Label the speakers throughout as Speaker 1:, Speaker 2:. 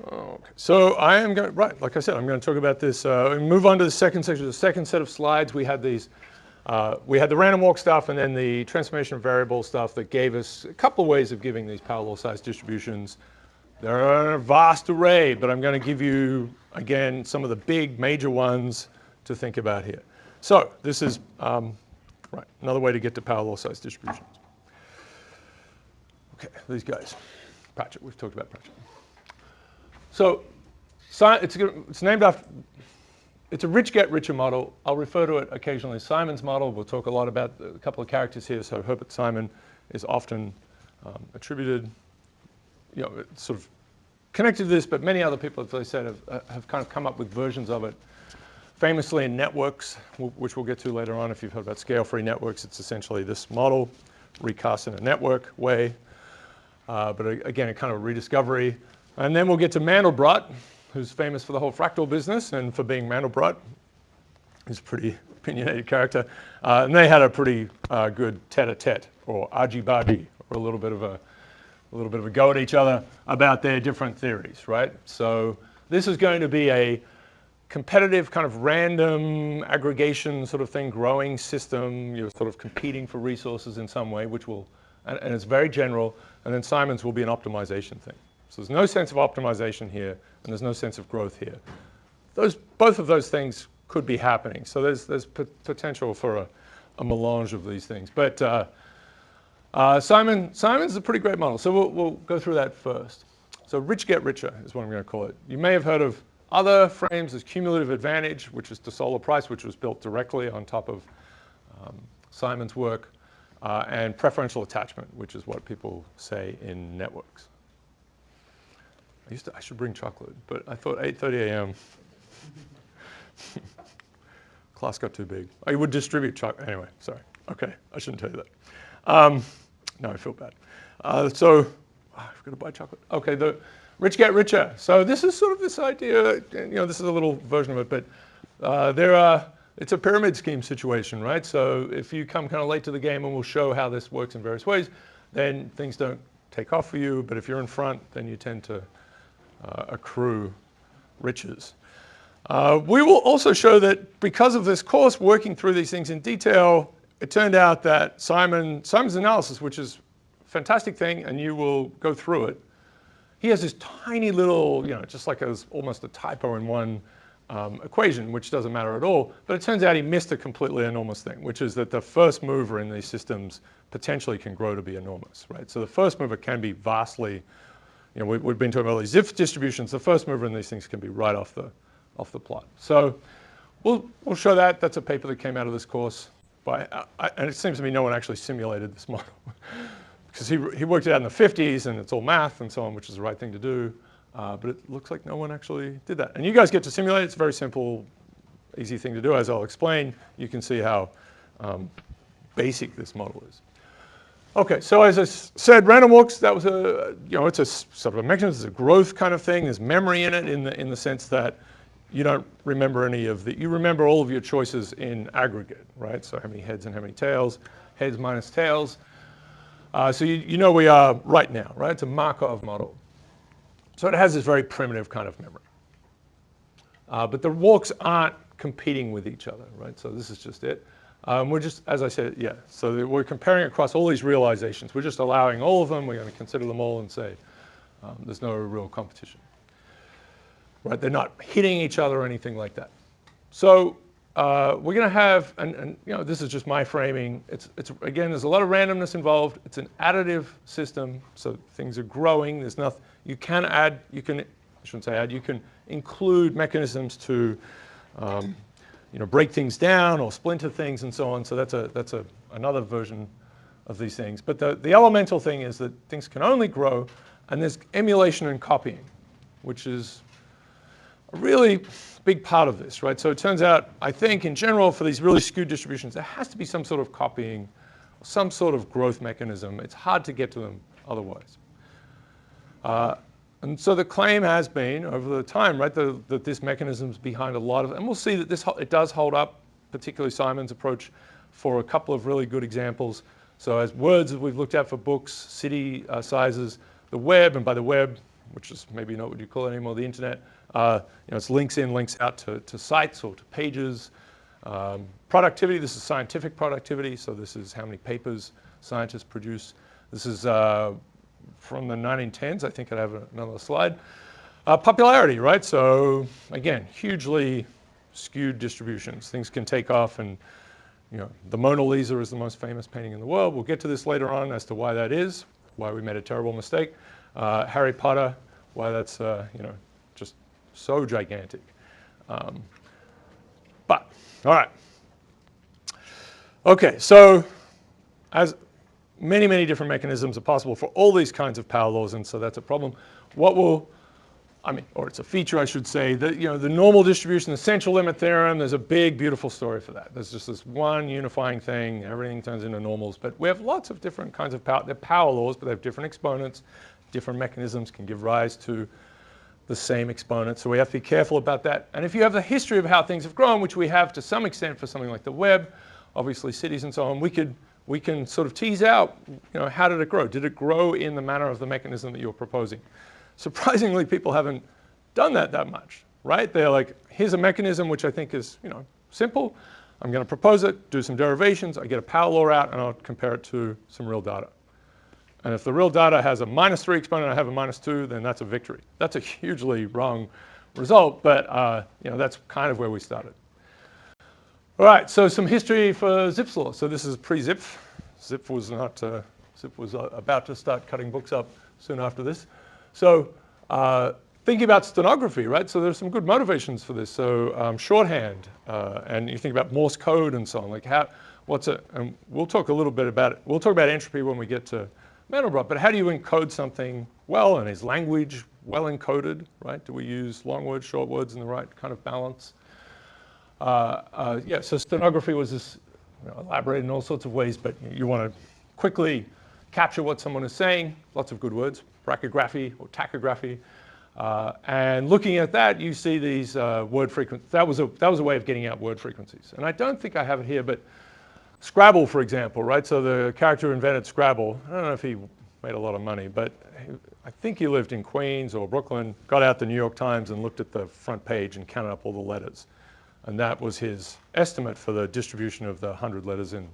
Speaker 1: Okay. So I am going, right, like I said, I'm going to talk about this. Move on to the second section, the second set of slides. We had these, we had the random walk stuff and then the transformation of variable stuff that gave us a couple of ways of giving these power law size distributions. There are a vast array, but I'm going to give you, again, some of the big major ones to think about here. So this is, right, another way to get to power law size distributions. Okay, these guys. Pratchett, we've talked about Pratchett. So it's named after, it's a rich get richer model. I'll refer to it occasionally as Simon's model. We'll talk a lot about a couple of characters here. So Herbert Simon is often attributed, you know, it's sort of connected to this, but many other people, as I said, have kind of come up with versions of it. Famously in networks, which we'll get to later on if you've heard about scale-free networks, it's essentially this model recast in a network way. But again, a kind of rediscovery. And then we'll get to Mandelbrot, who's famous for the whole fractal business and for being Mandelbrot. He's a pretty opinionated character. And they had a pretty good tete-a-tete, or argy-bargy, or a little bit of a go at each other about their different theories, right? So this is going to be a competitive kind of random aggregation sort of thing, growing system. You're sort of competing for resources in some way, which will, and it's very general. And then Simon's will be an optimization thing. So there's no sense of optimization here, and there's no sense of growth here. Both of those things could be happening. So there's potential for a melange of these things. But Simon's a pretty great model. So we'll go through that first. So rich get richer is what I'm going to call it. You may have heard of other frames as cumulative advantage, which is de Solar price, which was built directly on top of Simon's work, and preferential attachment, which is what people say in networks. I should bring chocolate, but I thought 8:30 a.m. Class got too big. I would distribute chocolate. Anyway, sorry. Okay, I shouldn't tell you that. No, I feel bad. So I've got to buy chocolate. Okay, the rich get richer. So this is sort of this idea, you know, this is a little version of it, but it's a pyramid scheme situation, right? So if you come kind of late to the game and we'll show how this works in various ways, then things don't take off for you. But if you're in front, then you tend to accrue riches. We will also show that because of this course, working through these things in detail, it turned out that Simon's analysis, which is a fantastic thing, and you will go through it, he has this tiny little, you know, just like almost a typo in one equation, which doesn't matter at all. But it turns out he missed a completely enormous thing, which is that the first mover in these systems potentially can grow to be enormous, right? So the first mover can be vastly, you know, we've been talking about these Zipf distributions. The first mover in these things can be right off the plot. So we'll show that. That's a paper that came out of this course. And it seems to me no one actually simulated this model. Because he worked it out in the 50s, and it's all math and so on, which is the right thing to do. But it looks like no one actually did that. And you guys get to simulate. It's a very simple, easy thing to do. As I'll explain, you can see how basic this model is. Okay, so as I said, random walks, that was it's a sort of a mechanism. It's a growth kind of thing. There's memory in it in the sense that you don't remember any of you remember all of your choices in aggregate, right? So how many heads and how many tails, heads minus tails. So you know we are right now, right? It's a Markov model. So it has this very primitive kind of memory. But the walks aren't competing with each other, right? So this is just it. We're just, as I said, yeah. So we're comparing across all these realizations. We're just allowing all of them. We're going to consider them all and say there's no real competition, right? They're not hitting each other or anything like that. So we're going to have, and you know, this is just my framing. It's again, there's a lot of randomness involved. It's an additive system, so things are growing. There's nothing you can add. You can, I shouldn't say add. You can include mechanisms to break things down or splinter things and so on. So that's another version of these things. But the elemental thing is that things can only grow, and there's emulation and copying, which is a really big part of this, right? So it turns out, I think, in general, for these really skewed distributions, there has to be some sort of copying, some sort of growth mechanism. It's hard to get to them otherwise. And so the claim has been over the time, right, that this mechanism's behind a lot of, and we'll see that it does hold up, particularly Simon's approach, for a couple of really good examples. So as words that we've looked at for books, city sizes, the web, and by the web, which is maybe not what you call it anymore, the internet. It's links in, links out to sites or to pages. Productivity, this is scientific productivity, so this is how many papers scientists produce. This is from the 1910s. I think I have another slide. Popularity, right? So again, hugely skewed distributions. Things can take off, and the Mona Lisa is the most famous painting in the world. We'll get to this later on as to why that is, why we made a terrible mistake. Harry Potter, why that's just so gigantic. But all right. Okay, so as many different mechanisms are possible for all these kinds of power laws, and so that's a problem. Or it's a feature, I should say, that the normal distribution, the central limit theorem, there's a big, beautiful story for that. There's just this one unifying thing, everything turns into normals, but we have lots of different kinds of power. They're power laws, but they have different exponents, different mechanisms can give rise to the same exponent, so we have to be careful about that. And if you have the history of how things have grown, which we have to some extent for something like the web, obviously cities and so on, we can sort of tease out, how did it grow? Did it grow in the manner of the mechanism that you're proposing? Surprisingly, people haven't done that much, right? They're like, here's a mechanism which I think is, simple. I'm going to propose it, do some derivations, I get a power law out, and I'll compare it to some real data. And if the real data has a -3 exponent, I have a -2, then that's a victory. That's a hugely wrong result, but that's kind of where we started. All right, so some history for Zipf's law. So this is pre-Zipf. Zipf was about to start cutting books up soon after this. So thinking about stenography, right? So there's some good motivations for this. So shorthand, and you think about Morse code and so on. Like and we'll talk a little bit about it. We'll talk about entropy when we get to Mandelbrot, but how do you encode something well, and is language well encoded, right? Do we use long words, short words in the right kind of balance? So stenography was this, elaborated in all sorts of ways, but you want to quickly capture what someone is saying. Lots of good words, brachography or tachography. And looking at that, you see these word frequencies. That was a way of getting out word frequencies. And I don't think I have it here, but Scrabble, for example, right? So the character who invented Scrabble, I don't know if he made a lot of money, but I think he lived in Queens or Brooklyn, got out the New York Times and looked at the front page and counted up all the letters. And that was his estimate for the distribution of the 100 letters in,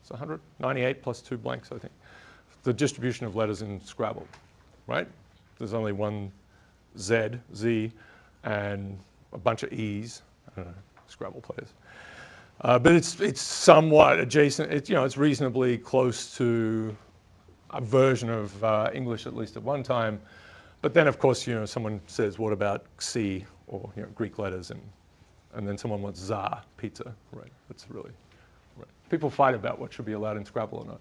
Speaker 1: it's 198 plus 2 blanks, I think. The distribution of letters in Scrabble, right? There's only one Z, and a bunch of E's. I don't know, Scrabble players. But it's somewhat adjacent. It's reasonably close to a version of English, at least at one time. But then, of course, someone says, what about C, or Greek letters, and then someone wants za, pizza, right? That's really, right. People fight about what should be allowed in Scrabble or not.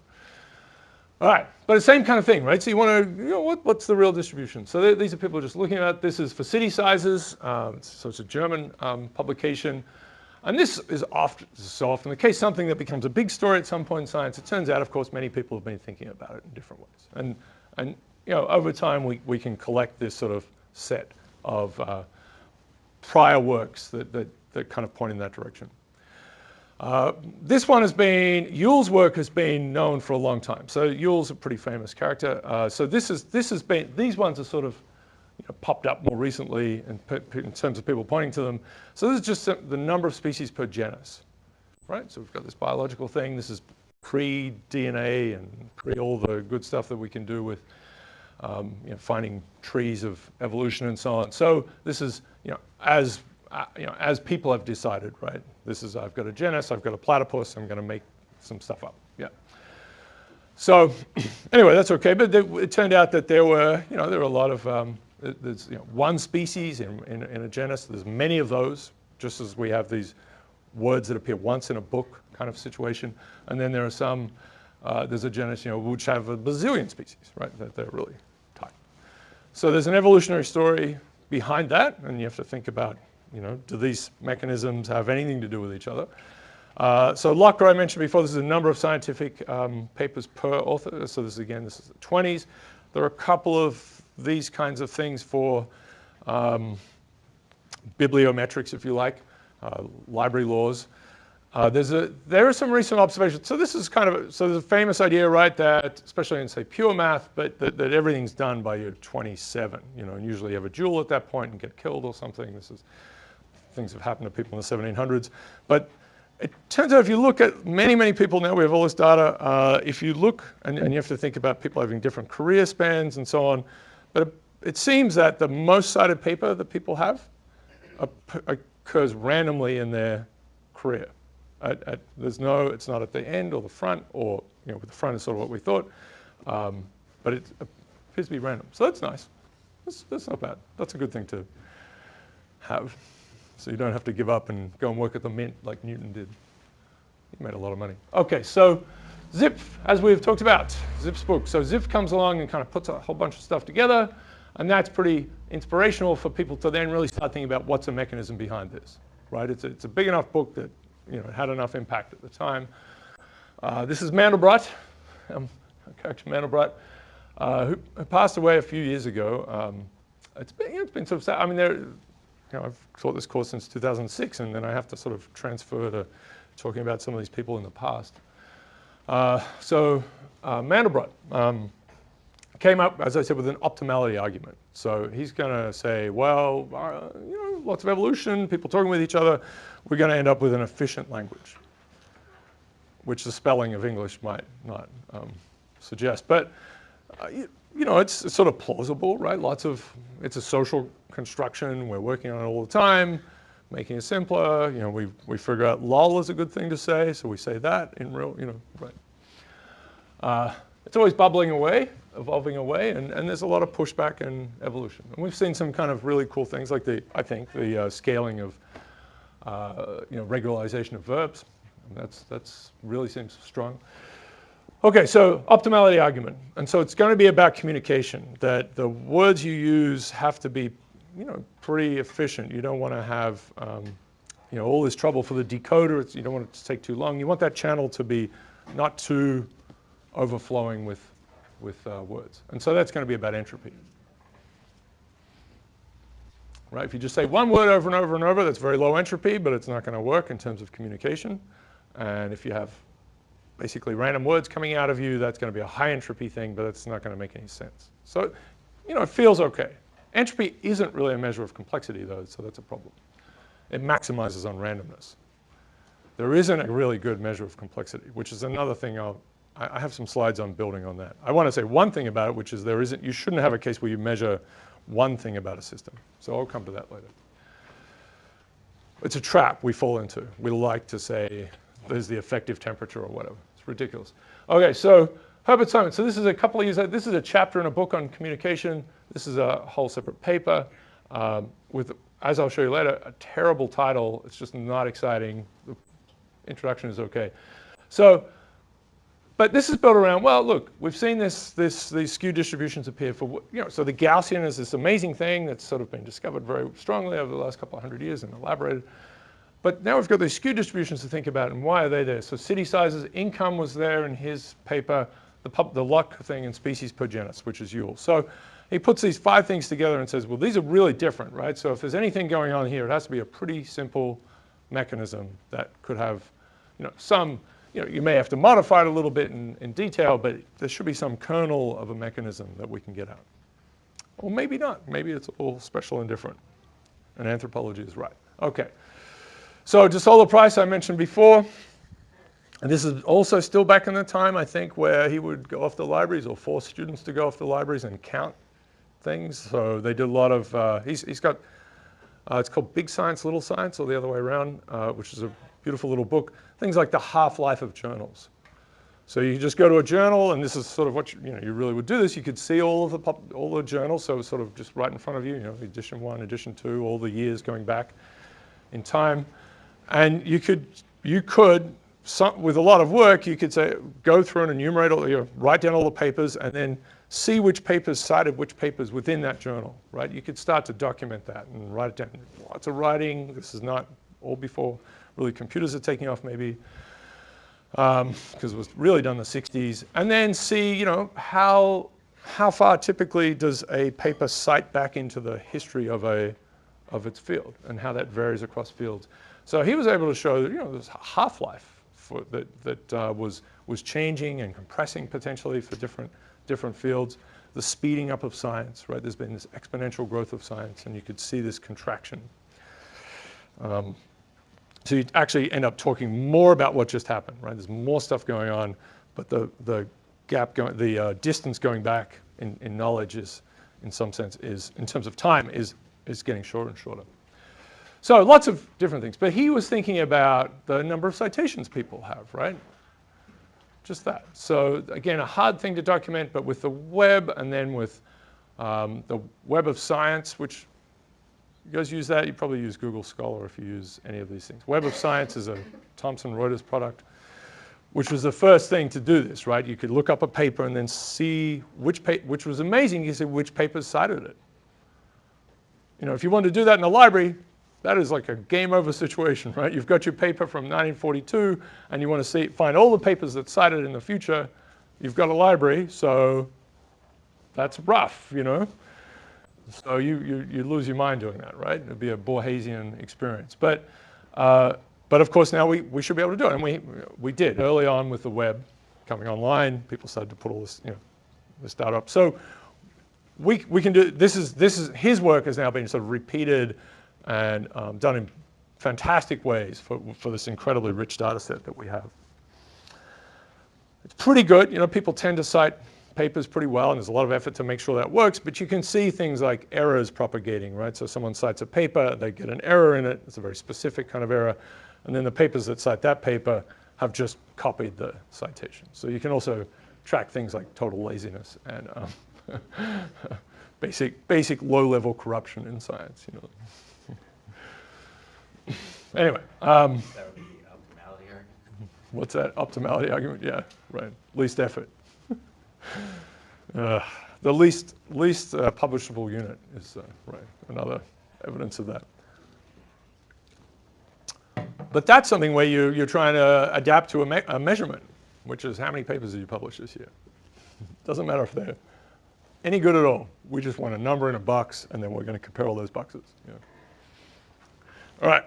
Speaker 1: All right, but the same kind of thing, right? So you want to, what's the real distribution? So these are people just looking at, this is for city sizes. So it's a German publication. And this is so often the case, something that becomes a big story at some point in science. It turns out, of course, many people have been thinking about it in different ways. And over time, we can collect this sort of set of prior works that kind of point in that direction. This one has been, Yule's work has been known for a long time. So Yule's a pretty famous character. So this has been, these ones are sort of popped up more recently in terms of people pointing to them. So this is just the number of species per genus, right? So we've got this biological thing. This is pre-DNA and pre all the good stuff that we can do with finding trees of evolution and so on. So this is, as people have decided, right? This is, I've got a genus, I've got a platypus, I'm going to make some stuff up. Yeah. So anyway, that's okay. But it turned out that there were a lot of, there's one species in a genus. There's many of those, just as we have these words that appear once in a book kind of situation. And then there are some, there's a genus, which have a bazillion species, right? That they're really tight. So there's an evolutionary story behind that, and you have to think about, do these mechanisms have anything to do with each other? So Locker, I mentioned before, this is a number of scientific papers per author. So this is the 20s. There are a couple of these kinds of things for bibliometrics, if you like, library laws. There are some recent observations. So this is there's a famous idea, right, that especially in, say, pure math, but that everything's done by year 27, and usually you have a duel at that point and get killed or something. Things have happened to people in the 1700s. But it turns out if you look at many people now, we have all this data. If you look, and you have to think about people having different career spans and so on, but it seems that the most cited paper that people have occurs randomly in their career. It's not at the end or the front, or the front is sort of what we thought, but it appears to be random. So that's nice. That's not bad. That's a good thing to have. So you don't have to give up and go and work at the mint like Newton did. He made a lot of money. Okay, so Zipf, as we've talked about, Zipf's book. So Zipf comes along and kind of puts a whole bunch of stuff together, and that's pretty inspirational for people to then really start thinking about what's the mechanism behind this, right? It's a big enough book that it had enough impact at the time. This is Mandelbrot, Character Mandelbrot, who passed away a few years ago. It's been sort of sad. I mean, I've taught this course since 2006, and then I have to sort of transfer to talking about some of these people in the past. Mandelbrot came up, as I said, with an optimality argument. So he's going to say, well, lots of evolution, people talking with each other, we're going to end up with an efficient language, which the spelling of English might not suggest. But, it's sort of plausible, right? It's a social construction. We're working on it all the time, making it simpler. We figure out lol is a good thing to say, so we say that in real, right. It's always bubbling away, evolving away, and there's a lot of pushback in evolution. And we've seen some kind of really cool things like the scaling of, regularization of verbs. That's really seems strong. Okay, so optimality argument. And so it's going to be about communication, that the words you use have to be, pretty efficient. You don't want to have, all this trouble for the decoder. You don't want it to take too long. You want that channel to be not too overflowing with words. And so that's going to be about entropy. Right? If you just say one word over and over and over, that's very low entropy, but it's not going to work in terms of communication. And if you have basically random words coming out of you, that's going to be a high entropy thing, but it's not going to make any sense. So, it feels okay. Entropy isn't really a measure of complexity, though, so that's a problem. It maximizes on randomness. There isn't a really good measure of complexity, which is another thing I have some slides on building on that. I want to say one thing about it, which is you shouldn't have a case where you measure one thing about a system. So I'll come to that later. It's a trap we fall into. We like to say there's the effective temperature or whatever. It's ridiculous. Okay, so Herbert Simon. So this is a couple of years ago. This is a chapter in a book on communication. This is a whole separate paper with, as I'll show you later, a terrible title. It's just not exciting. The introduction is okay. So, but this is built around, well, look, we've seen these skew distributions appear for, so the Gaussian is this amazing thing that's sort of been discovered very strongly over the last couple of hundred years and elaborated. But now we've got these skew distributions to think about, and why are they there? So city sizes, income was there in his paper, the luck thing, and species per genus, which is Yore. So he puts these 5 things together and says, well, these are really different, right? So if there's anything going on here, it has to be a pretty simple mechanism that could have, some, you may have to modify it a little bit in detail, but there should be some kernel of a mechanism that we can get out. Or maybe not. Maybe it's all special and different. And anthropology is right. Okay. So de Sola Price I mentioned before, and this is also still back in the time, I think, where he would go off to libraries or force students to go off to libraries and count things. So they did a lot of, he's got, it's called Big Science, Little Science, or the other way around, which is a beautiful little book. Things like the half-life of journals. So you just go to a journal, and this is sort of what you really would do this. You could see all the journals, so it's sort of just right in front of you, edition 1, edition 2, all the years going back in time. And you could, with a lot of work, you could say, go through and enumerate write down all the papers, and then see which papers cited which papers within that journal, right? You could start to document that and write it down. Lots of writing. This is not all before really computers are taking off, maybe, because it was really done in the 60s. And then see, how far typically does a paper cite back into the history of its field, and how that varies across fields. So he was able to show that, there's a half-life that was changing and compressing potentially for different fields. The speeding up of science, right? There's been this exponential growth of science, and you could see this contraction. So you actually end up talking more about what just happened, right? There's more stuff going on, but the gap going, the distance going back in knowledge is, in some sense, in terms of time, is getting shorter and shorter. So lots of different things. But he was thinking about the number of citations people have, right? Just that. So again, a hard thing to document, but with the web and then with the Web of Science, which you guys use that, you probably use Google Scholar if you use any of these things. Web of Science is a Thomson Reuters product, which was the first thing to do this, right? You could look up a paper and then see which was amazing. You could see which papers cited it. If you want to do that in a library, that is like a game over situation, right? You've got your paper from 1942 and you want to find all the papers that cited in the future. You've got a library, so that's rough, So you lose your mind doing that, right? It'd be a Borgesian experience. But of course now we should be able to do it, and we did early on with the web coming online. People started to put all this this data up. So we can do this is his work has now been sort of repeated and done in fantastic ways for this incredibly rich data set that we have. It's pretty good. People tend to cite papers pretty well, and there's a lot of effort to make sure that works, but you can see things like errors propagating, right? So someone cites a paper, they get an error in it, it's a very specific kind of error, and then the papers that cite that paper have just copied the citation. So you can also track things like total laziness and basic low-level corruption in science, Anyway.
Speaker 2: That would be optimality argument.
Speaker 1: What's that? Optimality argument? Yeah, right. Least effort. The least publishable unit is right. Another evidence of that. But that's something where you're trying to adapt to a measurement, which is how many papers did you publish this year? Doesn't matter if they're any good at all. We just want a number in a box, and then we're going to compare all those boxes. All right.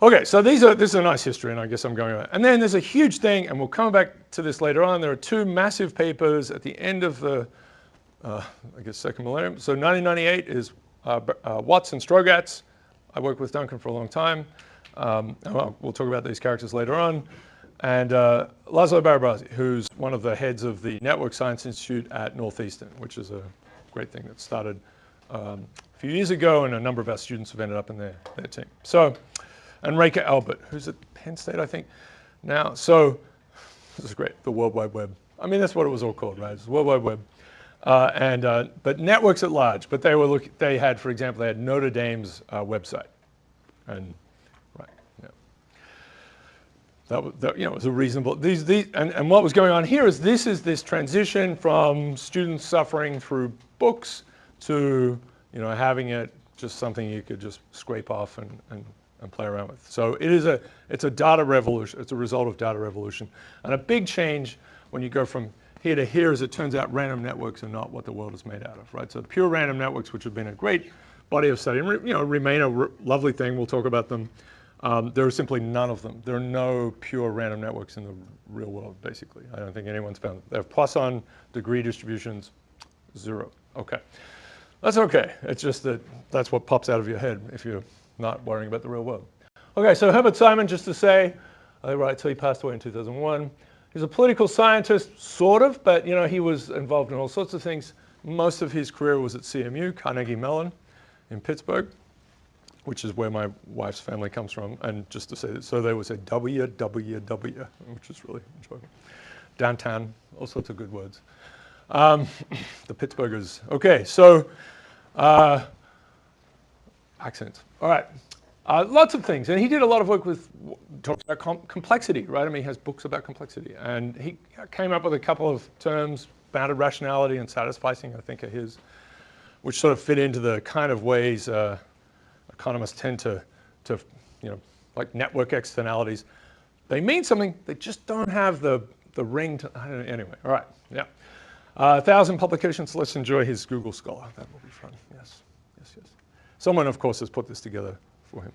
Speaker 1: Okay, so this is a nice history, and I guess I'm going over. And then there's a huge thing, and we'll come back to this later on. There are two massive papers at the end of the, I guess, second millennium. So 1998 is Watts and Strogatz. I worked with Duncan for a long time. We'll talk about these characters later on. And Laszlo Barabasi, who's one of the heads of the Network Science Institute at Northeastern, which is a great thing that started a few years ago, and a number of our students have ended up in their team. So. And Reka Albert, who's at Penn State, I think, now. So this is great, the World Wide Web. I mean, that's what it was all called, right? It's the World Wide Web. But networks at large. But they had, for example, they had Notre Dame's website. And, right, yeah. That was a reasonable, and what was going on here is this transition from students suffering through books to, having it just something you could just scrape off and play around with. So it's a data revolution. It's a result of data revolution. And a big change when you go from here to here is it turns out random networks are not what the world is made out of, right? So pure random networks, which have been a great body of study, and remain a lovely thing. We'll talk about them. There are simply none of them. There are no pure random networks in the real world, basically. I don't think anyone's found them. They have Poisson degree distributions, 0. Okay. That's okay. It's just that's what pops out of your head if you're not worrying about the real world. Okay, so Herbert Simon, just to say, right, so he passed away in 2001. He's a political scientist, sort of, but he was involved in all sorts of things. Most of his career was at CMU, Carnegie Mellon, in Pittsburgh, which is where my wife's family comes from. And just to say that, so they would say WWW, which is really enjoyable. Downtown, all sorts of good words. The Pittsburghers. Okay, so accents. All right. Lots of things. And he did a lot of work talks about complexity, right? I mean, he has books about complexity. And he came up with a couple of terms, bounded rationality and satisficing, I think, are his, which sort of fit into the kind of ways economists tend to like network externalities. They mean something, they just don't have the ring to, I don't know, anyway. All right, yeah. 1,000 publications, let's enjoy his Google Scholar. That will be fun, yes. Someone, of course, has put this together for him.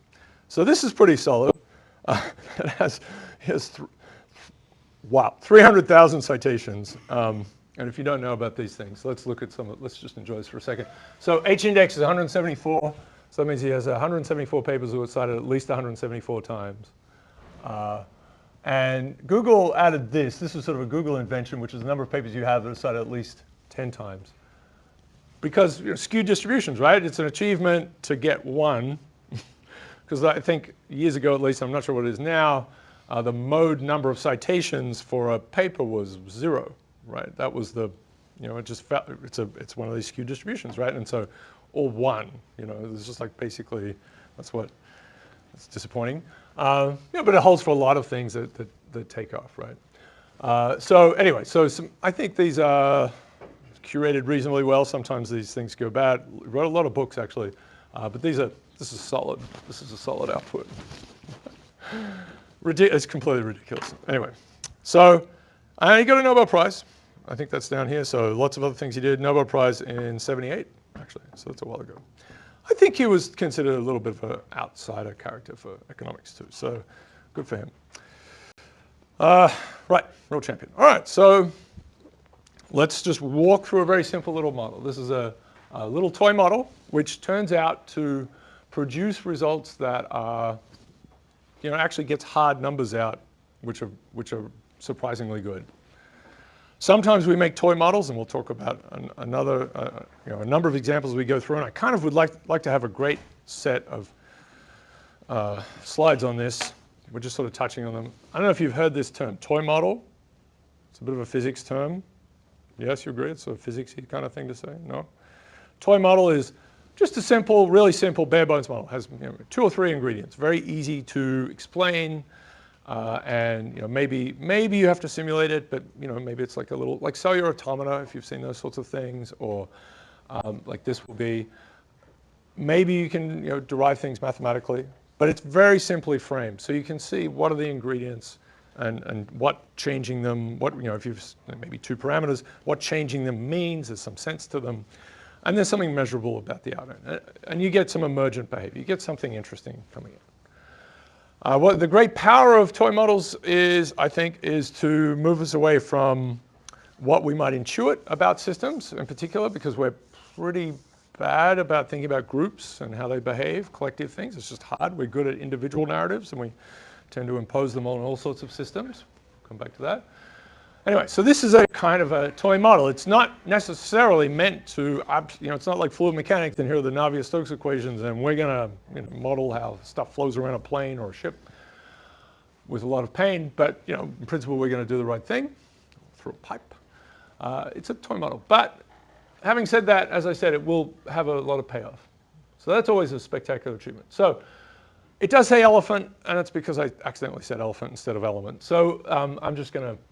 Speaker 1: So this is pretty solid. It has 300,000 citations. And if you don't know about these things, let's look at let's just enjoy this for a second. So H-index is 174. So that means he has 174 papers that were cited at least 174 times. And Google added this. This is sort of a Google invention, which is the number of papers you have that are cited at least 10 times. Because skewed distributions, right? It's an achievement to get one. Because I think years ago, at least, I'm not sure what it is now, the mode number of citations for a paper was 0, right? That was the, it just felt, it's one of these skewed distributions, right? And so, or 1, it's just like basically, that's disappointing. But it holds for a lot of things that take off, right? So anyway, I think these are curated reasonably well. Sometimes these things go bad. Wrote a lot of books actually, but this is solid. This is a solid output. It's completely ridiculous. Anyway, so he got a Nobel Prize. I think that's down here. So lots of other things he did. Nobel Prize in '78, actually. So that's a while ago. I think he was considered a little bit of an outsider character for economics too. So good for him. Right, real champion. All right, so let's just walk through a very simple little model. This is a little toy model, which turns out to produce results that are, actually gets hard numbers out, which are surprisingly good. Sometimes we make toy models, and we'll talk about a number of examples as we go through. And I kind of would like to have a great set of slides on this. We're just sort of touching on them. I don't know if you've heard this term, toy model. It's a bit of a physics term. Yes, you agree? It's a physicsy kind of thing to say? No? Toy model is just a simple, really simple, bare bones model. It has 2 or 3 ingredients. Very easy to explain. And maybe you have to simulate it, but maybe it's like a little like cellular automata if you've seen those sorts of things, or like this will be. Maybe you can derive things mathematically, but it's very simply framed, so you can see what are the ingredients and what changing them. What if you've maybe 2 parameters, what changing them means. There's some sense to them, and there's something measurable about the outcome, and you get some emergent behavior. You get something interesting coming in. What the great power of toy models is, I think, is to move us away from what we might intuit about systems in particular, because we're pretty bad about thinking about groups and how they behave, collective things. It's just hard. We're good at individual narratives, and we tend to impose them on all sorts of systems. Come back to that. Anyway, so this is a kind of a toy model. It's not necessarily meant to, it's not like fluid mechanics, and here are the Navier-Stokes equations, and we're going to model how stuff flows around a plane or a ship with a lot of pain. But, in principle, we're going to do the right thing through a pipe. It's a toy model. But having said that, as I said, it will have a lot of payoff. So that's always a spectacular achievement. So it does say elephant, and it's because I accidentally said elephant instead of element. So I'm just going to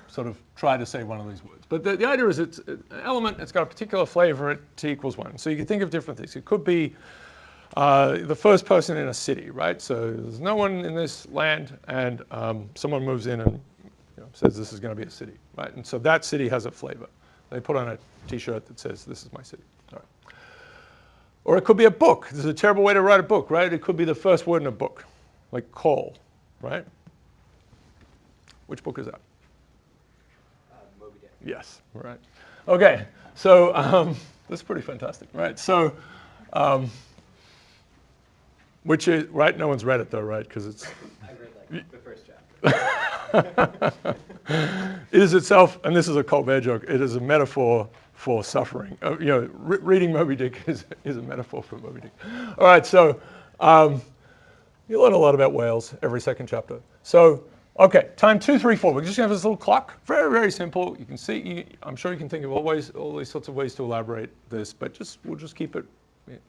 Speaker 1: sort of try to say one of these words. But the idea is it's an element, it's got a particular flavor at t equals 1. So you can think of different things. It could be the first person in a city, right? So there's no one in this land, and someone moves in and says this is going to be a city, right? And so that city has a flavor. They put on a t-shirt that says this is my city. All right. Or it could be a book. This is a terrible way to write a book, right? It could be the first word in a book, like call, right? Which book is that? Yes, right. Okay, so that's pretty fantastic, right? So, which is, right? No one's read it though, right? Because it's...
Speaker 2: I read the first chapter.
Speaker 1: It is itself, and this is a Colbert joke, it is a metaphor for suffering. Reading Moby Dick is a metaphor for Moby Dick. All right, so you learn a lot about whales every second chapter. So, okay, time 2, 3, 4. We're just going to have this little clock. Very, very simple. You can see, I'm sure you can think of all these sorts of ways to elaborate this, but we'll just keep it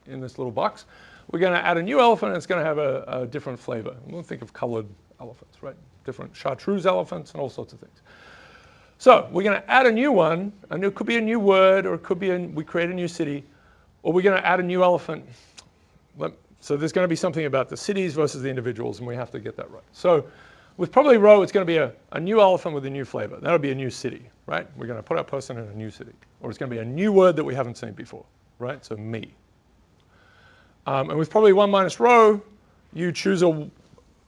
Speaker 1: in this little box. We're going to add a new elephant, and it's going to have a different flavor. We'll think of colored elephants, right? Different chartreuse elephants and all sorts of things. So we're going to add a new one, and it could be a new word, or it could be we create a new city, or we're going to add a new elephant. So there's going to be something about the cities versus the individuals, and we have to get that right. So with probably row, it's going to be a new elephant with a new flavor. That'll be a new city, right? We're going to put our person in a new city. Or it's going to be a new word that we haven't seen before, right? So me. And with probably 1 minus row, you choose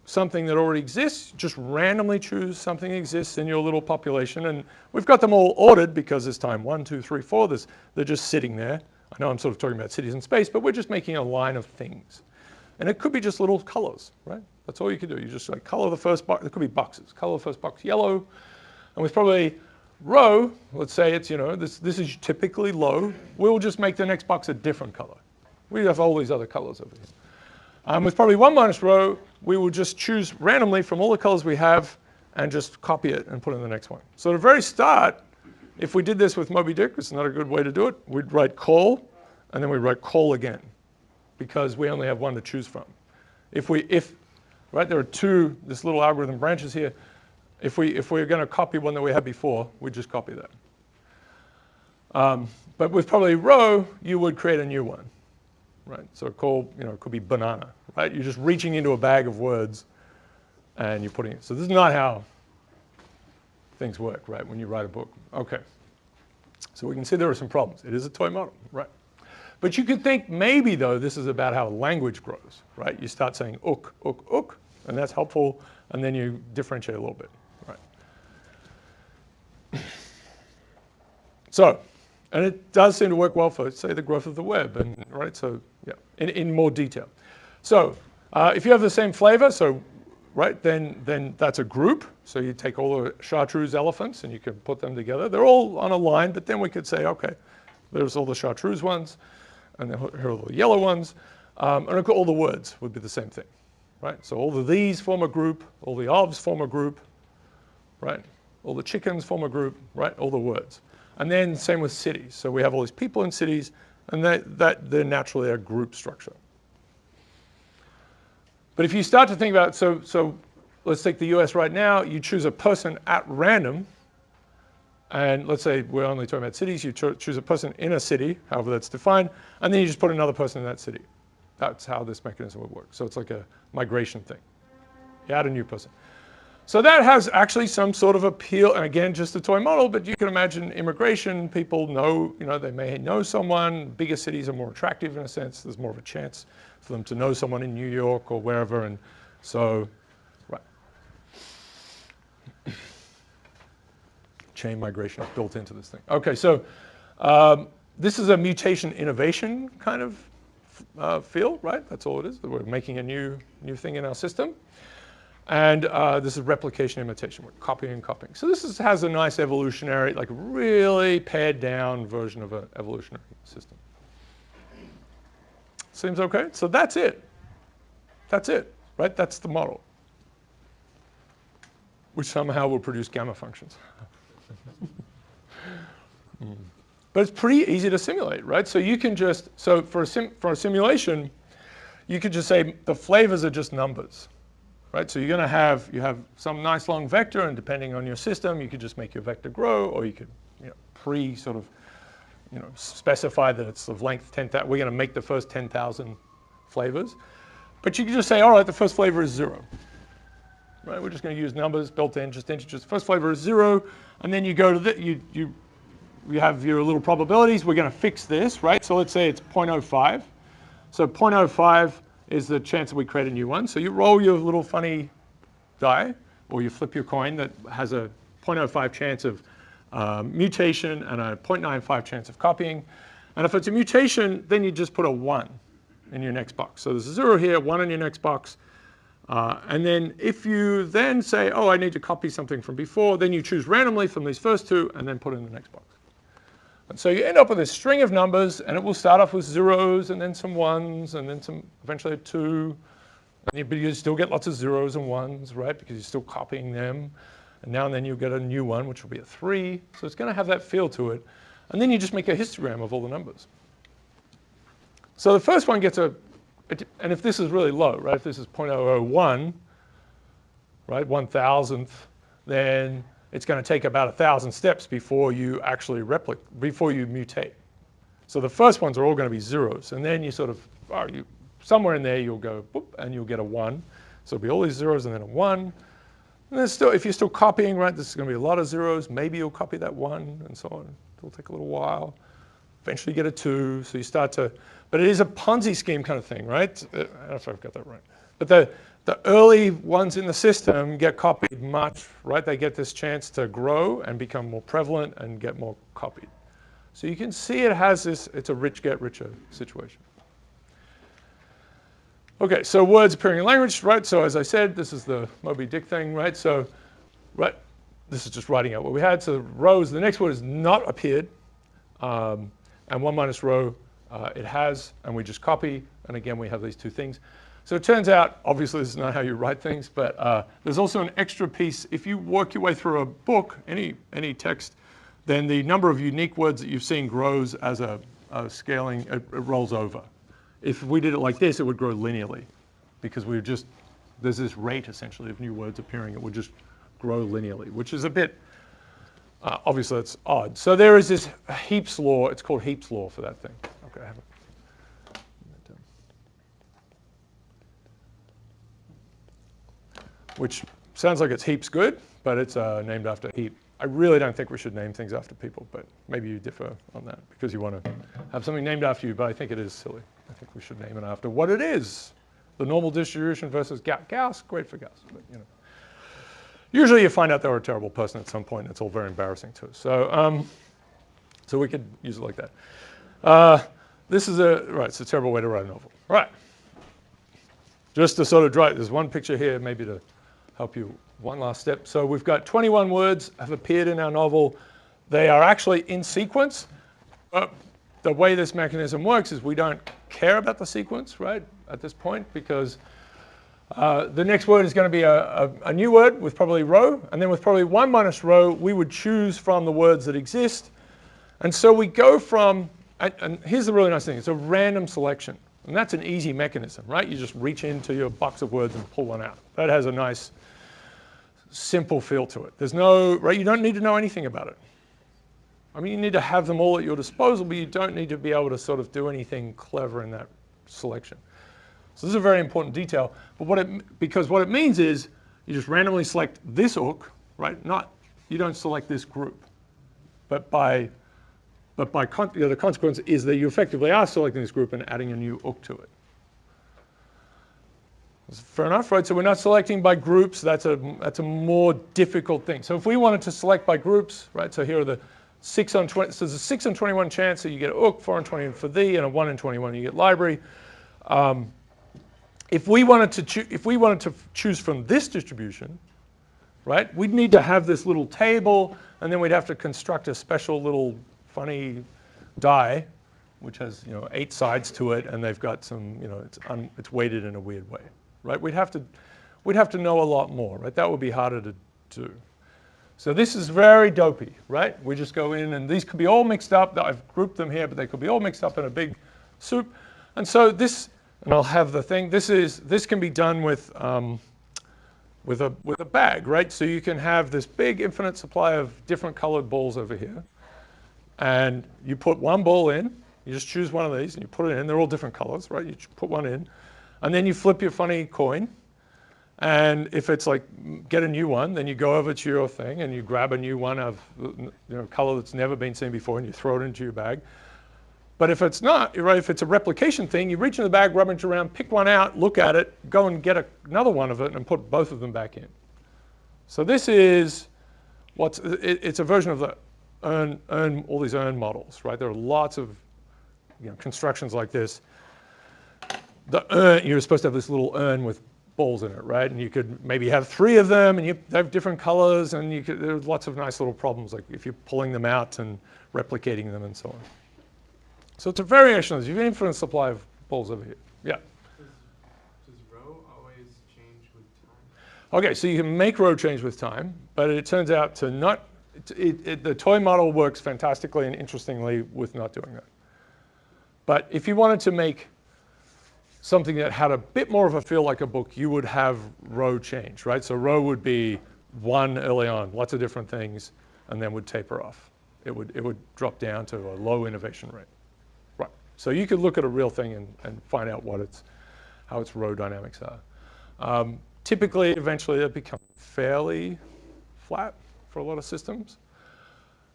Speaker 1: something that already exists, just randomly choose something that exists in your little population, and we've got them all ordered because there's time 1, 2, 3, 4. They're just sitting there. I know I'm sort of talking about cities in space, but we're just making a line of things. And it could be just little colors, right? That's all you can do. You just like color the first box. It could be boxes. Color the first box yellow, and with probably row, let's say it's, this is typically low, we'll just make the next box a different color. We have all these other colors over here. With probably 1 minus row, we will just choose randomly from all the colors we have and just copy it and put it in the next one. So at the very start, if we did this with Moby Dick, it's not a good way to do it, we'd write call, and then we'd write call again, because we only have one to choose from. Right, there are two, this little algorithm branches here. If we're going to copy one that we had before, we just copy that. But with probably row, you would create a new one, right? So call, it could be banana, right? You're just reaching into a bag of words and you're putting it. So this is not how things work, right? When you write a book. Okay. So we can see there are some problems. It is a toy model, right? But you could think maybe, though, this is about how language grows, right? You start saying ook, ook, ook, and that's helpful, and then you differentiate a little bit, right? So, and it does seem to work well for, say, the growth of the web, and right? So, yeah, in more detail. So, if you have the same flavor, so right, then that's a group. So you take all the chartreuse elephants and you can put them together. They're all on a line, but then we could say, okay, there's all the chartreuse ones, and here are all the yellow ones, and all the words would be the same thing, right? So all of these form a group, all the ofs form a group, right? All the chickens form a group, right? All the words. And then same with cities. So we have all these people in cities, and they're naturally a group structure. But if you start to think about, so let's take the US right now, you choose a person at random, and let's say we're only talking about cities, you choose a person in a city, however that's defined, and then you just put another person in that city. That's how this mechanism would work. So it's like a migration thing. You add a new person. So that has actually some sort of appeal, and again, just a toy model, but you can imagine immigration, people know, they may know someone, bigger cities are more attractive in a sense, there's more of a chance for them to know someone in New York or wherever, and so, right. Chain migration is built into this thing. Okay, so this is a mutation innovation kind of field, right? That's all it is. We're making a new thing in our system. And this is replication imitation. We're copying and copying. So this has a nice evolutionary, like really pared down version of an evolutionary system. Seems okay? So that's it. That's it, right? That's the model, which somehow will produce gamma functions. But it's pretty easy to simulate, right? So you can just, for a simulation, you could just say the flavors are just numbers, right? So you're going to you have some nice long vector, and depending on your system, you could just make your vector grow, or you could specify that it's of length 10,000. We're going to make the first 10,000 flavors. But you can just say, all right, the first flavor is 0. Right? We're just going to use numbers built in, just integers. First flavor is 0, and then you go to you have your little probabilities. We're going to fix this, right? So let's say it's 0.05. So 0.05 is the chance that we create a new one. So you roll your little funny die, or you flip your coin that has a 0.05 chance of mutation and a 0.95 chance of copying. And if it's a mutation, then you just put a 1 in your next box. So there's a 0 here, 1 in your next box. And then if you then say, oh, I need to copy something from before, then you choose randomly from these first two and then put it in the next box. And so you end up with a string of numbers, and it will start off with 0s and then some 1s and then eventually a 2. But you still get lots of 0s and 1s, right? Because you're still copying them. And now and then you'll get a new one, which will be a 3. So it's going to have that feel to it. And then you just make a histogram of all the numbers. So the first one gets and if this is really low, right? If this is 0.001, right, 1,000th, then it's going to take about 1,000 steps before you actually before you mutate. So the first ones are all going to be 0s. And then you sort of, somewhere in there you'll go, boop, and you'll get a 1. So it'll be all these 0s and then a 1. And then still, if you're still copying, right, this is going to be a lot of 0s. Maybe you'll copy that 1 and so on. It'll take a little while. Eventually you get a 2. So you start to, but it is a Ponzi scheme kind of thing, right? I don't know if I've got that right. But the early ones in the system get copied much, right? They get this chance to grow and become more prevalent and get more copied. So you can see it has this, it's a rich get richer situation. Okay, so words appearing in language, right? So as I said, this is the Moby Dick thing, right? So, right, this is just writing out what we had. So rows, the next word has not appeared. And 1 minus row, it has, and we just copy. And again, we have these two things. So it turns out, obviously this is not how you write things, but there's also an extra piece. If you work your way through a book, any text, then the number of unique words that you've seen grows as a scaling, it rolls over. If we did it like this, it would grow linearly because there's this rate essentially of new words appearing. It would just grow linearly, which is a bit, obviously that's odd. So there is this heaps law, it's called heaps law for that thing. Okay, I have it. Which sounds like it's heaps good, but it's named after heap. I really don't think we should name things after people, but maybe you differ on that because you want to have something named after you, but I think it is silly. I think we should name it after what it is. The normal distribution versus Gauss, great for Gauss, but you know. Usually you find out they were a terrible person at some point, and it's all very embarrassing to us. So we could use it like that. This is it's a terrible way to write a novel. Right. Just to sort of there's one picture here, maybe to help you one last step. So we've got 21 words have appeared in our novel. They are actually in sequence. But the way this mechanism works is we don't care about the sequence, right, at this point, because the next word is going to be a new word with probably row. And then with probably 1 minus row, we would choose from the words that exist. And so we go from, and here's the really nice thing, it's a random selection. And that's an easy mechanism, right? You just reach into your box of words and pull one out. That has a nice, simple feel to it. There's no, right? You don't need to know anything about it. I mean, you need to have them all at your disposal, but you don't need to be able to sort of do anything clever in that selection. So this is a very important detail. But because what it means is you just randomly select this hook, right? You don't select this group, the consequence is that you effectively are selecting this group and adding a new hook to it. Fair enough, right? So we're not selecting by groups. That's a more difficult thing. So if we wanted to select by groups, right? So here are the 6 on 20. So there's a 6 on 21 chance that you get a hook, 4 on 20 for thee, and a 1 in 21 you get library. If we wanted to choose from this distribution, right? We'd need to have this little table, and then we'd have to construct a special little funny die, which has 8 sides to it, and they've got some it's weighted in a weird way, right? We'd have to know a lot more, right? That would be harder to do. So this is very dopey, right? We just go in, and these could be all mixed up. I've grouped them here, but they could be all mixed up in a big soup. And so this, and I'll have the thing. This can be done with a bag, right? So you can have this big infinite supply of different colored balls over here. And you put one ball in, you just choose one of these and you put it in. They're all different colors, right? You put one in, and then you flip your funny coin. And if it's like, get a new one, then you go over to your thing and you grab a new one of color that's never been seen before and you throw it into your bag. But if it's not, right, if it's a replication thing, you reach in the bag, rummage around, pick one out, look at it, go and get another one of it and put both of them back in. So this is it's a version of the all these urn models, right? There are lots of constructions like this. The urn, you're supposed to have this little urn with balls in it, right? And you could maybe have 3 of them, and you have different colors, and there's lots of nice little problems, like if you're pulling them out and replicating them and so on. So it's a variation of this. You have an infinite supply of balls over here. Yeah?
Speaker 2: Does row always change with time?
Speaker 1: Okay, so you can make row change with time, but it turns out to not. The toy model works fantastically and interestingly with not doing that. But if you wanted to make something that had a bit more of a feel like a book, you would have row change, right? So row would be 1 early on, lots of different things, and then would taper off. It would drop down to a low innovation rate. Right. So you could look at a real thing and find out how its row dynamics are. Typically, eventually, it becomes fairly flat for a lot of systems.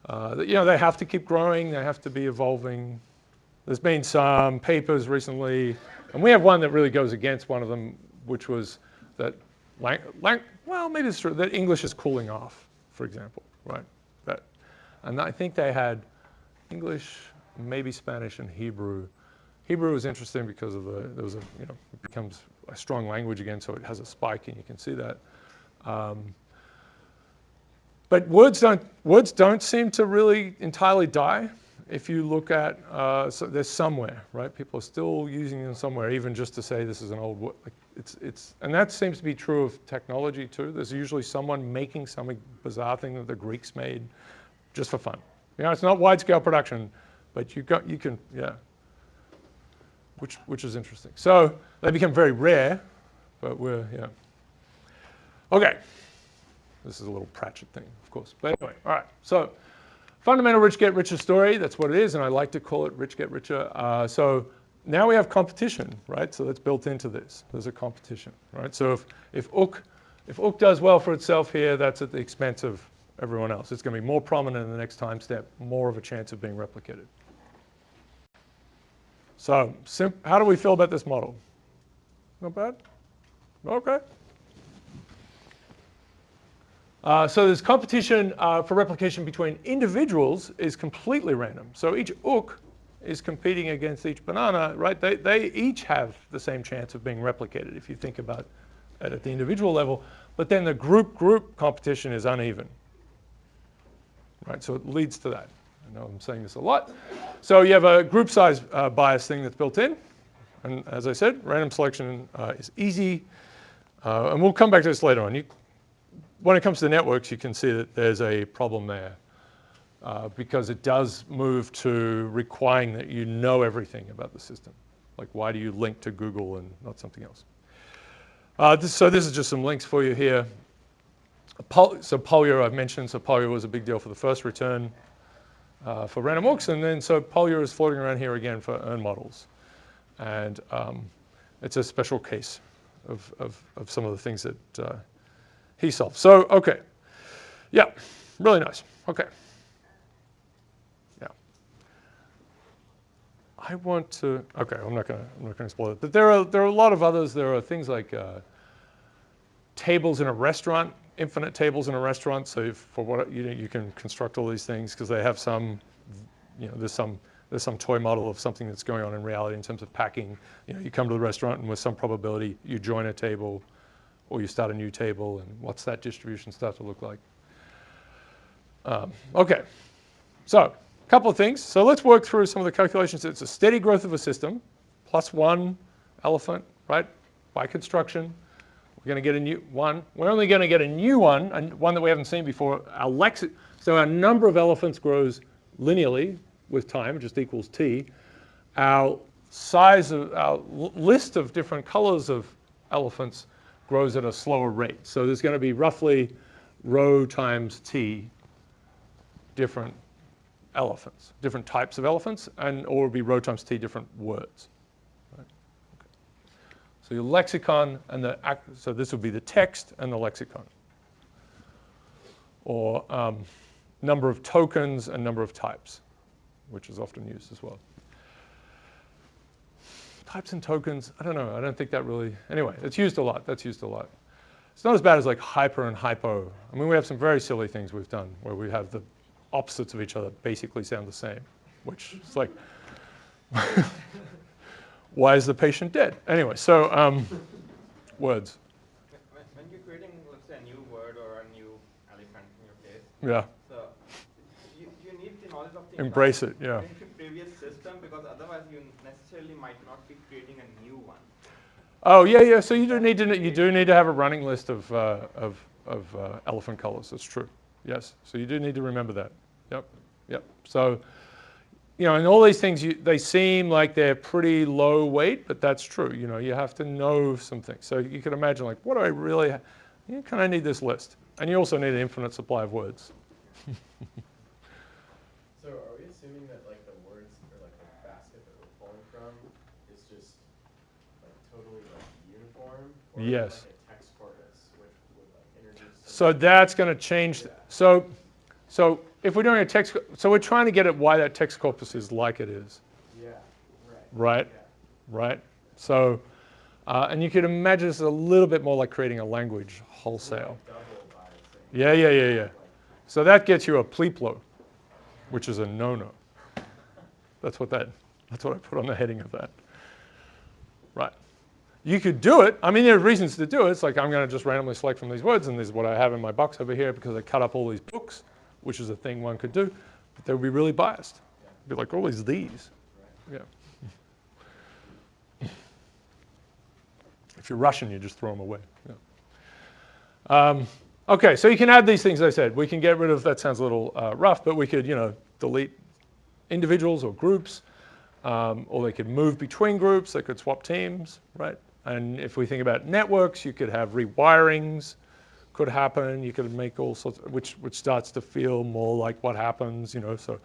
Speaker 1: They have to keep growing. They have to be evolving. There's been some papers recently, and we have one that really goes against one of them, which was that, well, maybe it's true, that English is cooling off, for example, right? And I think they had English, maybe Spanish, and Hebrew. Hebrew was interesting because of it becomes a strong language again, so it has a spike, and you can see that. But words don't seem to really entirely die. If you look at, so there's somewhere, right? People are still using them somewhere, even just to say this is an old word. And that seems to be true of technology too. There's usually someone making some bizarre thing that the Greeks made just for fun. It's not wide-scale production, but you can, which is interesting. So they become very rare, but okay. This is a little Pratchett thing, of course. But anyway, all right. So fundamental rich get richer story, that's what it is, and I like to call it rich get richer. So now we have competition, right? So that's built into this. There's a competition, right? So if Ook does well for itself here, that's at the expense of everyone else. It's going to be more prominent in the next time step, more of a chance of being replicated. So how do we feel about this model? Not bad? Okay. So there's competition for replication between individuals is completely random. So each Ook is competing against each banana, right? They each have the same chance of being replicated if you think about it at the individual level. But then the group competition is uneven, right? So it leads to that. I know I'm saying this a lot. So you have a group size bias thing that's built in. And as I said, random selection is easy. And we'll come back to this later on. When it comes to networks, you can see that there's a problem there because it does move to requiring that you know everything about the system. Like, why do you link to Google and not something else? So this is just some links for you here. So PoLier I've mentioned. So PoLier was a big deal for the first return for random Ooks. And then so PoLier is floating around here again for earn models. And it's a special case of some of the things that he solved. So, okay. Yeah, really nice. Okay. Yeah. I want to, okay, I'm not gonna explore it. But there are a lot of others. There are things like tables in a restaurant, infinite tables in a restaurant. So for what you can construct all these things because they have some, there's some toy model of something that's going on in reality in terms of packing. You come to the restaurant and with some probability you join a table or you start a new table, and what's that distribution start to look like? Okay, so a couple of things. So let's work through some of the calculations. It's a steady growth of a system, plus one elephant, right? By construction, we're going to get a new one. We're only going to get a new one, and one that we haven't seen before. So our number of elephants grows linearly with time, just equals t. Our size of our list of different colors of elephants grows at a slower rate. So there's going to be roughly rho times t different elephants, different types of elephants, or it would be rho times t different words. Right? Okay. So your lexicon and so this would be the text and the lexicon. Or number of tokens and number of types, which is often used as well. Types and tokens, I don't know. I don't think that really, anyway, it's used a lot. That's used a lot. It's not as bad as like hyper and hypo. I mean, we have some very silly things we've done where we have the opposites of each other basically sound the same, which is like, why is the patient dead? Anyway, so words.
Speaker 2: When you're creating, let's say, a new word or a new elephant in your case,
Speaker 1: yeah.
Speaker 2: so you need the knowledge of the
Speaker 1: embrace it, yeah.
Speaker 2: previous system, because otherwise you necessarily might not be creating a new one.
Speaker 1: Oh yeah. So you do need to have a running list of elephant colors. That's true. Yes. So you do need to remember that. Yep. So and all these things they seem like they're pretty low weight, but that's true. You have to know some things. So you can imagine like, what do I really? Can I need this list? And you also need an infinite supply of words.
Speaker 3: So are we assuming that like the words or like the basket that we're pulling from is just like totally like uniform? Or
Speaker 1: Yes.
Speaker 3: like a text corpus, which would like introduce.
Speaker 1: So that's going to change. So if we're doing a text, so we're trying to get at why that text corpus is like it is.
Speaker 3: Yeah.
Speaker 1: Right.
Speaker 3: Yeah.
Speaker 1: Right. So And you could imagine this is a little bit more like creating a language wholesale.
Speaker 3: Double biasing.
Speaker 1: Yeah. So that gets you a pliplo, which is a no-no. That's what I put on the heading of that. Right. You could do it. I mean, there are reasons to do it. It's like I'm going to just randomly select from these words, and this is what I have in my box over here because I cut up all these books, which is a thing one could do. But they would be really biased. It'd be like always these. Yeah. If you're Russian, you just throw them away. Yeah. Okay, so you can add these things. I said we can get rid of. That sounds a little rough, but we could, delete individuals or groups, or they could move between groups. They could swap teams, right? And if we think about networks, you could have rewirings could happen. You could make all sorts, which starts to feel more like what happens, So,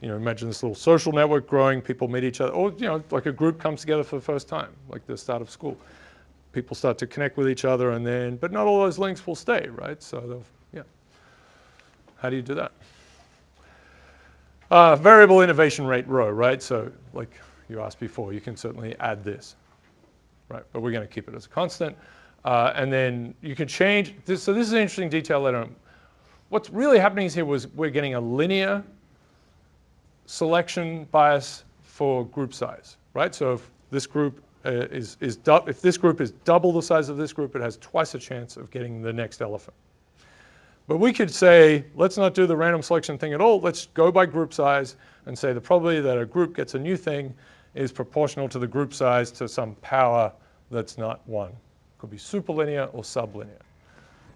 Speaker 1: imagine this little social network growing. People meet each other, or like a group comes together for the first time, like the start of school. People start to connect with each other, but not all those links will stay, right? So, how do you do that? Variable innovation rate row, right? So, like you asked before, you can certainly add this, right? But we're going to keep it as a constant. And then you can change this. So this is an interesting detail later on. What's really happening here was we're getting a linear selection bias for group size, right? So if this group if this group is double the size of this group, it has twice a chance of getting the next elephant. But we could say, let's not do the random selection thing at all. Let's go by group size and say the probability that a group gets a new thing is proportional to the group size to some power that's not 1. It could be superlinear or sublinear.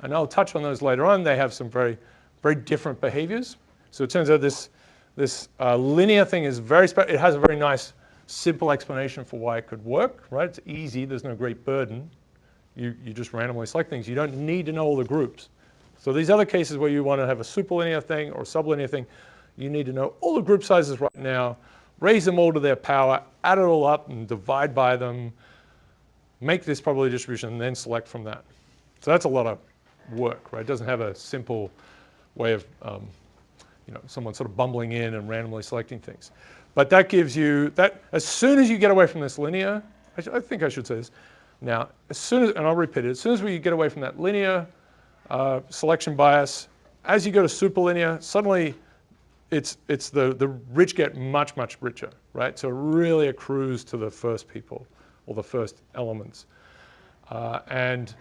Speaker 1: And I'll touch on those later on. They have some very, very different behaviors. So it turns out this linear thing is it has a very nice, simple explanation for why it could work, right? It's easy. There's no great burden. You just randomly select things. You don't need to know all the groups. So these other cases where you want to have a superlinear thing or sublinear thing, you need to know all the group sizes right now, raise them all to their power, add it all up and divide by them, make this probability distribution, and then select from that. So that's a lot of work, right? It doesn't have a simple way of someone sort of bumbling in and randomly selecting things. But that gives you, as soon as you get away from this linear, I think I should say this now, and I'll repeat it, as soon as we get away from that linear selection bias, as you go to superlinear, suddenly the rich get much, much richer, right? So it really accrues to the first people or the first elements. And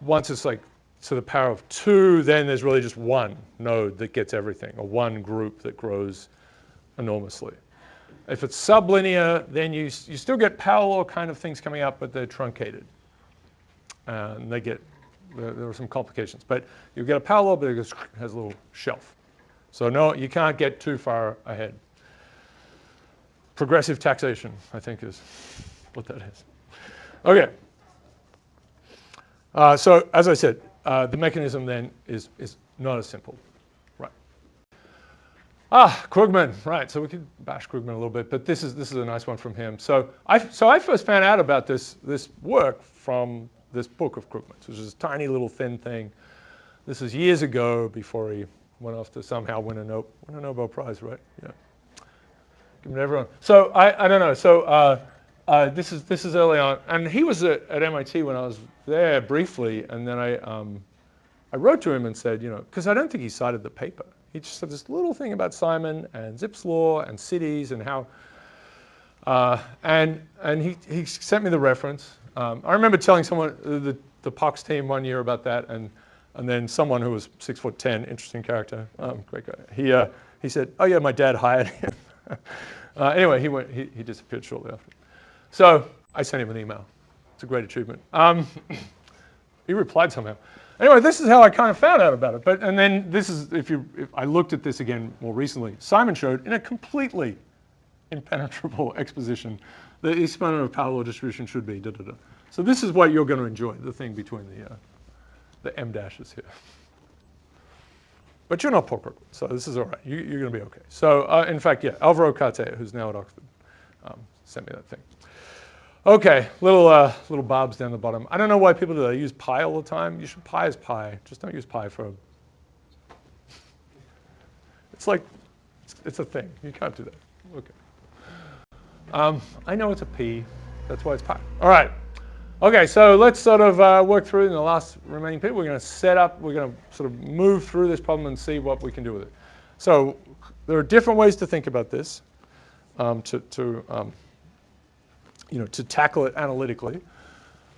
Speaker 1: once it's like to the power of 2, then there's really just one node that gets everything, or one group that grows enormously. If it's sublinear, then you still get power law kind of things coming up, but they're truncated. And there are some complications. But you get a power law, but it has a little shelf. So no, you can't get too far ahead. Progressive taxation, I think, is what that is. Okay. So as I said, the mechanism then is not as simple. Krugman, right? So we could bash Krugman a little bit, but this is a nice one from him. So I first found out about this work from this book of Krugman's, which is this tiny little thin thing. This is years ago before he went off to somehow win a Nobel Prize, right? Yeah, give it to everyone. So I don't know. So this is early on, and he was at MIT when I was there briefly, and then I wrote to him and said, because I don't think he cited the paper. He just said this little thing about Simon and Zipf's law and cities and how, and he sent me the reference. I remember telling someone, the PoCS team one year about that, and then someone who was 6'10", interesting character, great guy. He said, "Oh yeah, my dad hired him." Anyway, he disappeared shortly after. So I sent him an email. It's a great achievement. He replied somehow. Anyway, this is how I kind of found out about it. And then this is, if I looked at this again more recently, Simon showed in a completely impenetrable exposition the exponent of power law distribution should be da da da. So this is what you're going to enjoy, the thing between the M dashes here. But you're not Paul Krugman, so this is all right. You're going to be okay. So in fact, yeah, Alvaro Cartea, who's now at Oxford, sent me that thing. Okay, little barbs down the bottom. I don't know why people do that. They use pi all the time. You should pi as pi. Just don't use pi for. It's like it's a thing. You can't do that. Okay. I know it's a p. That's why it's pi. All right. Okay, so let's sort of work through in the last remaining bit. We're going to set up, we're going to sort of move through this problem and see what we can do with it. So there are different ways to think about this, to tackle it analytically.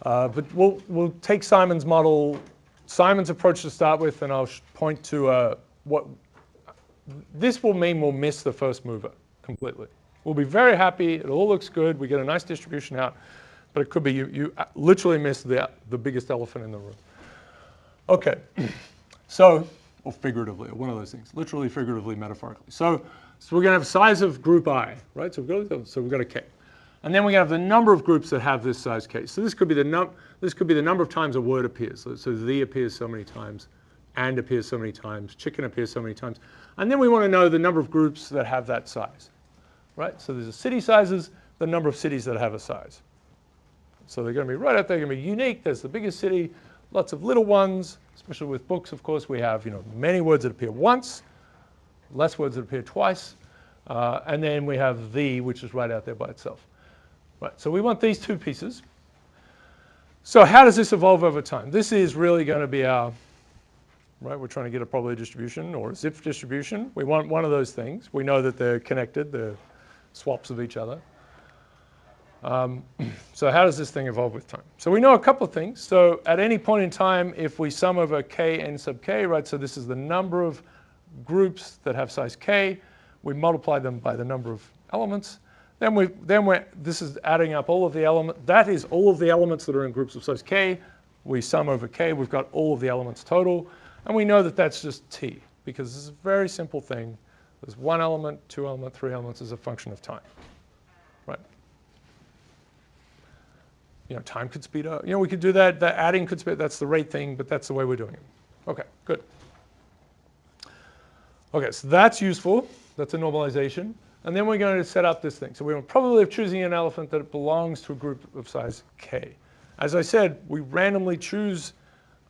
Speaker 1: But we'll take Simon's model, Simon's approach to start with, and I'll point to what this will mean we'll miss the first mover completely. We'll be very happy, it all looks good, we get a nice distribution out, but it could be you literally miss the biggest elephant in the room. Okay, so, or figuratively, or one of those things, literally, figuratively, metaphorically. So we're going to have size of group I, right? So we've got a K. And then we have the number of groups that have this size K. So this could be the number of times a word appears. So the appears so many times, and appears so many times, chicken appears so many times. And then we want to know the number of groups that have that size, right? So there's a city sizes, the number of cities that have a size. So they're going to be right out there, they're going to be unique. There's the biggest city, lots of little ones, especially with books, of course. We have many words that appear once, less words that appear twice, and then we have the, which is right out there by itself. Right, so we want these two pieces. So how does this evolve over time? This is really going to be our, right, we're trying to get a probability distribution or a Zipf distribution. We want one of those things. We know that they're connected, they're swaps of each other. So how does this thing evolve with time? So we know a couple of things. So at any point in time, if we sum over k n sub k, right, so this is the number of groups that have size k, we multiply them by the number of elements. This is adding up all of the elements. That is all of the elements that are in groups of size k. We sum over k. We've got all of the elements total. And we know that that's just t, because this is a very simple thing. There's one element, two element, three elements as a function of time. Right? Time could speed up. We could do that. The adding could speed. That's the rate thing, but that's the way we're doing it. Okay, good. Okay, so that's useful. That's a normalization. And then we're going to set up this thing. So we want probability of choosing an elephant that belongs to a group of size k. As I said, we randomly choose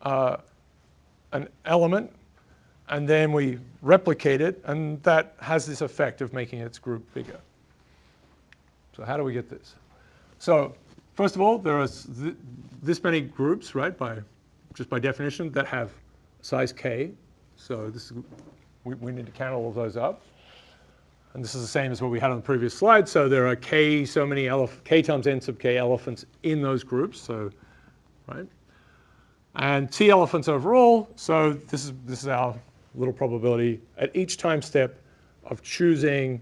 Speaker 1: an element, and then we replicate it, and that has this effect of making its group bigger. So how do we get this? So first of all, there are this many groups, right, just by definition, that have size k. So we need to count all of those up. And this is the same as what we had on the previous slide. So there are k so many k times n sub k elephants in those groups. So, right, and t elephants overall. So this is our little probability at each time step of choosing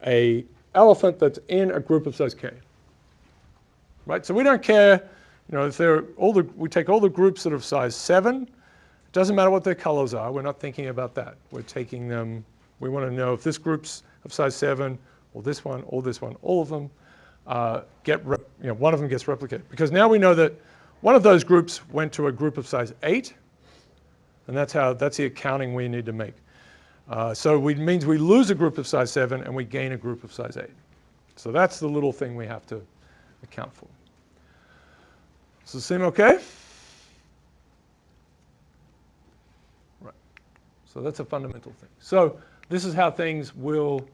Speaker 1: a elephant that's in a group of size k. Right. So we don't care, if we take all the groups that are of size 7. It doesn't matter what their colors are. We're not thinking about that. We're taking them. We want to know if this group's of size 7, or this one, or this one, all of them one of them gets replicated. Because now we know that one of those groups went to a group of size 8, and that's the accounting we need to make. So it means we lose a group of size 7 and we gain a group of size 8. So that's the little thing we have to account for. Does this seem okay? Right. So that's a fundamental thing. So this is how things will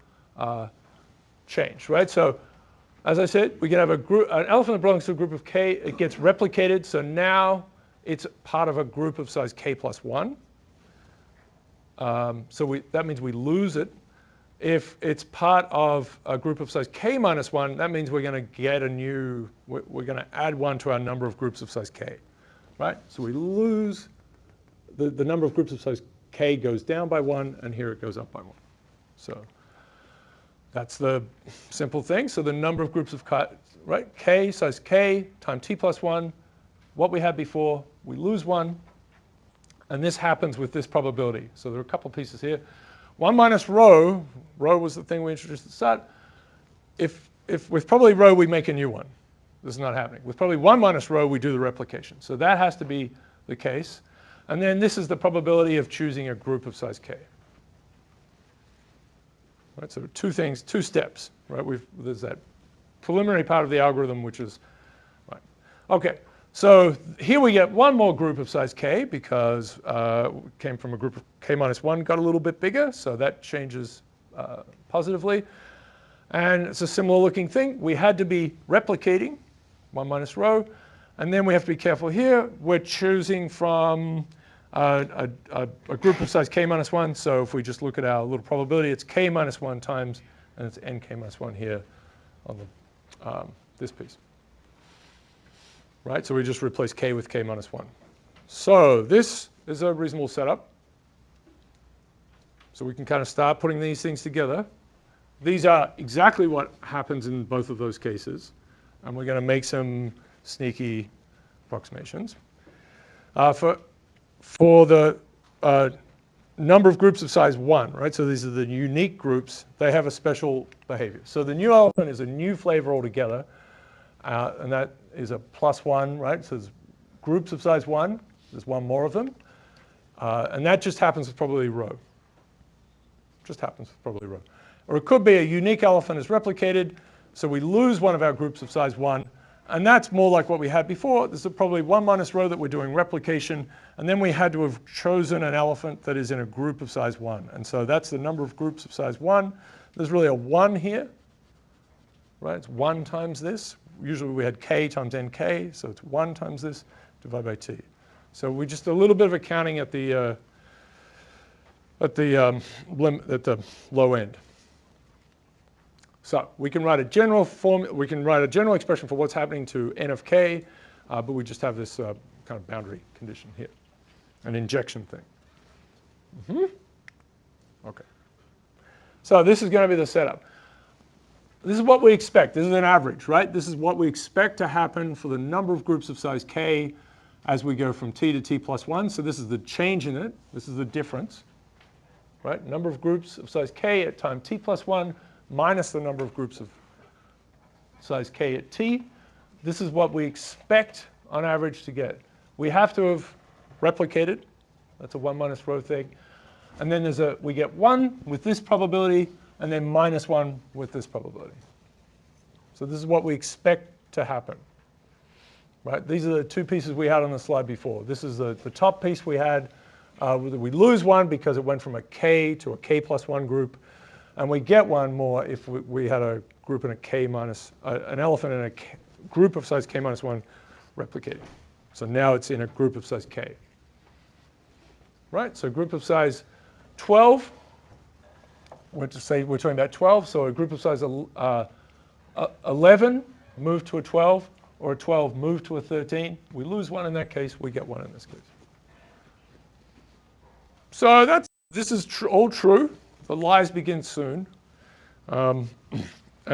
Speaker 1: change, right? So as I said, we can have an elephant that belongs to a group of k. It gets replicated. So now it's part of a group of size k plus 1. So that means we lose it. If it's part of a group of size k minus 1, that means we're going to get we're going to add 1 to our number of groups of size k, right? So we lose, the number of groups of size k goes down by 1, and here it goes up by 1. So that's the simple thing. So the number of groups of k, size k, times t plus 1, what we had before, we lose 1. And this happens with this probability. So there are a couple pieces here. 1 minus rho was the thing we introduced at the start. If with probability rho we make a new one. This is not happening. With probability 1 minus rho we do the replication. So that has to be the case. And then this is the probability of choosing a group of size k. Right, so two steps. Right? There's that preliminary part of the algorithm, which is right. Okay. So here we get one more group of size k because it came from a group of k minus 1, got a little bit bigger, so that changes positively. And it's a similar looking thing. We had to be replicating 1 minus rho, And then we have to be careful here. We're choosing from a group of size k minus 1. So if we just look at our little probability, it's k minus 1 times, and it's nk minus 1 here on the, this piece. Right? So we just replace k with k minus 1. So this is a reasonable setup. So we can kind of start putting these things together. These are exactly what happens in both of those cases. And we're going to make some sneaky approximations. For the number of groups of size 1, right? So these are the unique groups. They have a special behavior. So the new elephant is a new flavor altogether. And that is a +1, right? So there's groups of size 1. There's one more of them. And that just happens with probability rho. Just happens with probability rho. Or it could be a unique elephant is replicated. So we lose one of our groups of size 1. And that's more like what we had before. This is probably 1 minus rho that we're doing replication. And then we had to have chosen an elephant that is in a group of size 1. And so that's the number of groups of size 1. There's really a 1 here. Right? It's 1 times this. Usually we had k times nk. So it's 1 times this divided by t. So we just a little bit of accounting at the low end. So we can write a general we can write a general expression for what's happening to n of k, but we just have this kind of boundary condition here, an injection thing. Okay. So this is going to be the setup. This is what we expect. This is an average, right? This is what we expect to happen for the number of groups of size k as we go from t to t plus 1. So this is the change in it. This is the difference, right? Number of groups of size k at time t plus 1 minus the number of groups of size k at t. This is what we expect on average to get. We have to have replicated. That's a 1 minus rho thing. And then we get 1 with this probability, and then minus 1 with this probability. So this is what we expect to happen. Right? These are the two pieces we had on the slide before. This is the top piece we had. We lose 1 because it went from a k to a k plus 1 group. And we get 1 more if we had a group in a k minus, an elephant in a group of size k minus 1 replicating. So now it's in a group of size k. Right? So group of size 12. We're talking about 12. So a group of size 11 moved to a 12, or a 12 moved to a 13. We lose 1 in that case. We get 1 in this case. So this is all true. The lies begin soon. And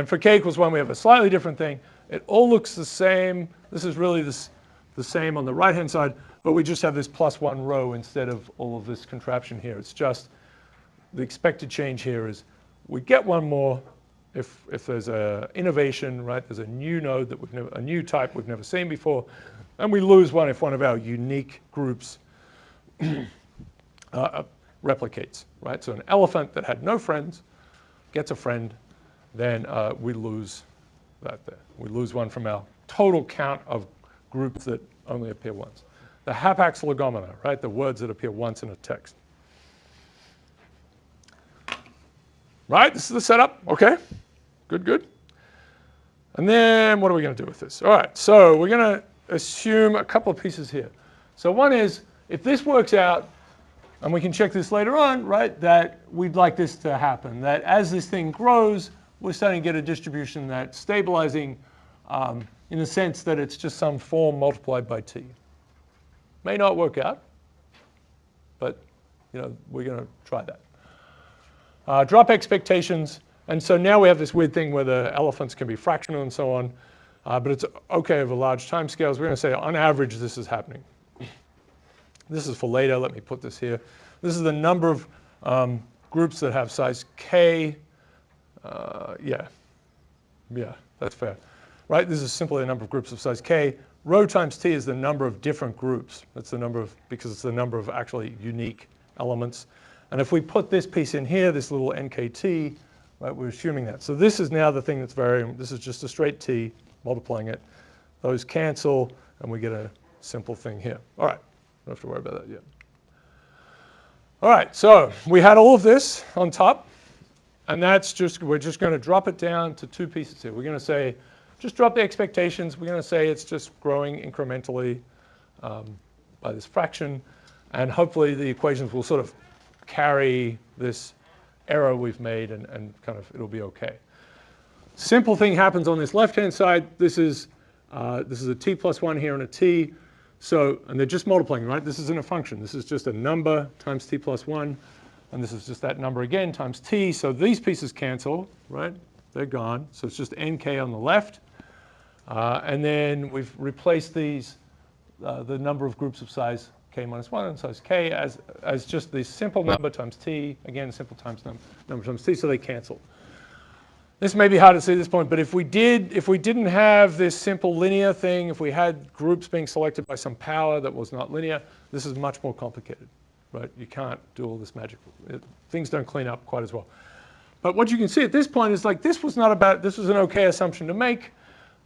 Speaker 1: for k equals 1, we have a slightly different thing. It all looks the same. This is really the same on the right-hand side, but we just have this plus 1 rho instead of all of this contraption here. It's just the expected change here is we get 1 more if there's an innovation, right? There's a new node a new type we've never seen before, and we lose 1 if one of our unique groups replicates, right? So an elephant that had no friends gets a friend, then we lose that there. We lose 1 from our total count of groups that only appear once. The hapax legomena, right? The words that appear once in a text. Right? This is the setup. Okay. Good, good. And then what are we going to do with this? All right. So we're going to assume a couple of pieces here. So one is, if this works out, and we can check this later on, right, that we'd like this to happen, that as this thing grows, we're starting to get a distribution that's stabilizing in the sense that it's just some form multiplied by t. May not work out, but we're going to try that. Drop expectations. And so now we have this weird thing where the elephants can be fractional and so on, but it's okay over large time scales. We're going to say on average this is happening. This is for later. Let me put this here. This is the number of groups that have size k. Yeah, that's fair. Right? This is simply a number of groups of size k. Rho times t is the number of different groups. That's the number of, because it's the number of actually unique elements. And if we put this piece in here, this little nkt, right, we're assuming that. So this is now the thing that's varying. This is just a straight t, multiplying it. Those cancel, and we get a simple thing here. All right. Don't have to worry about that yet. All right, so we had all of this on top, and we're just going to drop it down to 2 pieces here. We're going to say just drop the expectations. We're going to say it's just growing incrementally by this fraction, and hopefully the equations will sort of carry this error we've made, and kind of it'll be okay. Simple thing happens on this left-hand side. This is a t plus 1 here and a t. So, and they're just multiplying, right? This isn't a function. This is just a number times t plus 1. And this is just that number again times t. So these pieces cancel, right? They're gone. So it's just nk on the left. And then we've replaced these, the number of groups of size k minus 1 and size k as just the simple number times t. Again, simple times number times t, so they cancel. This may be hard to see at this point, but if we didn't have this simple linear thing, if we had groups being selected by some power that was not linear, this is much more complicated, right? You can't do all this magic. Things don't clean up quite as well. But what you can see at this point is like this was an okay assumption to make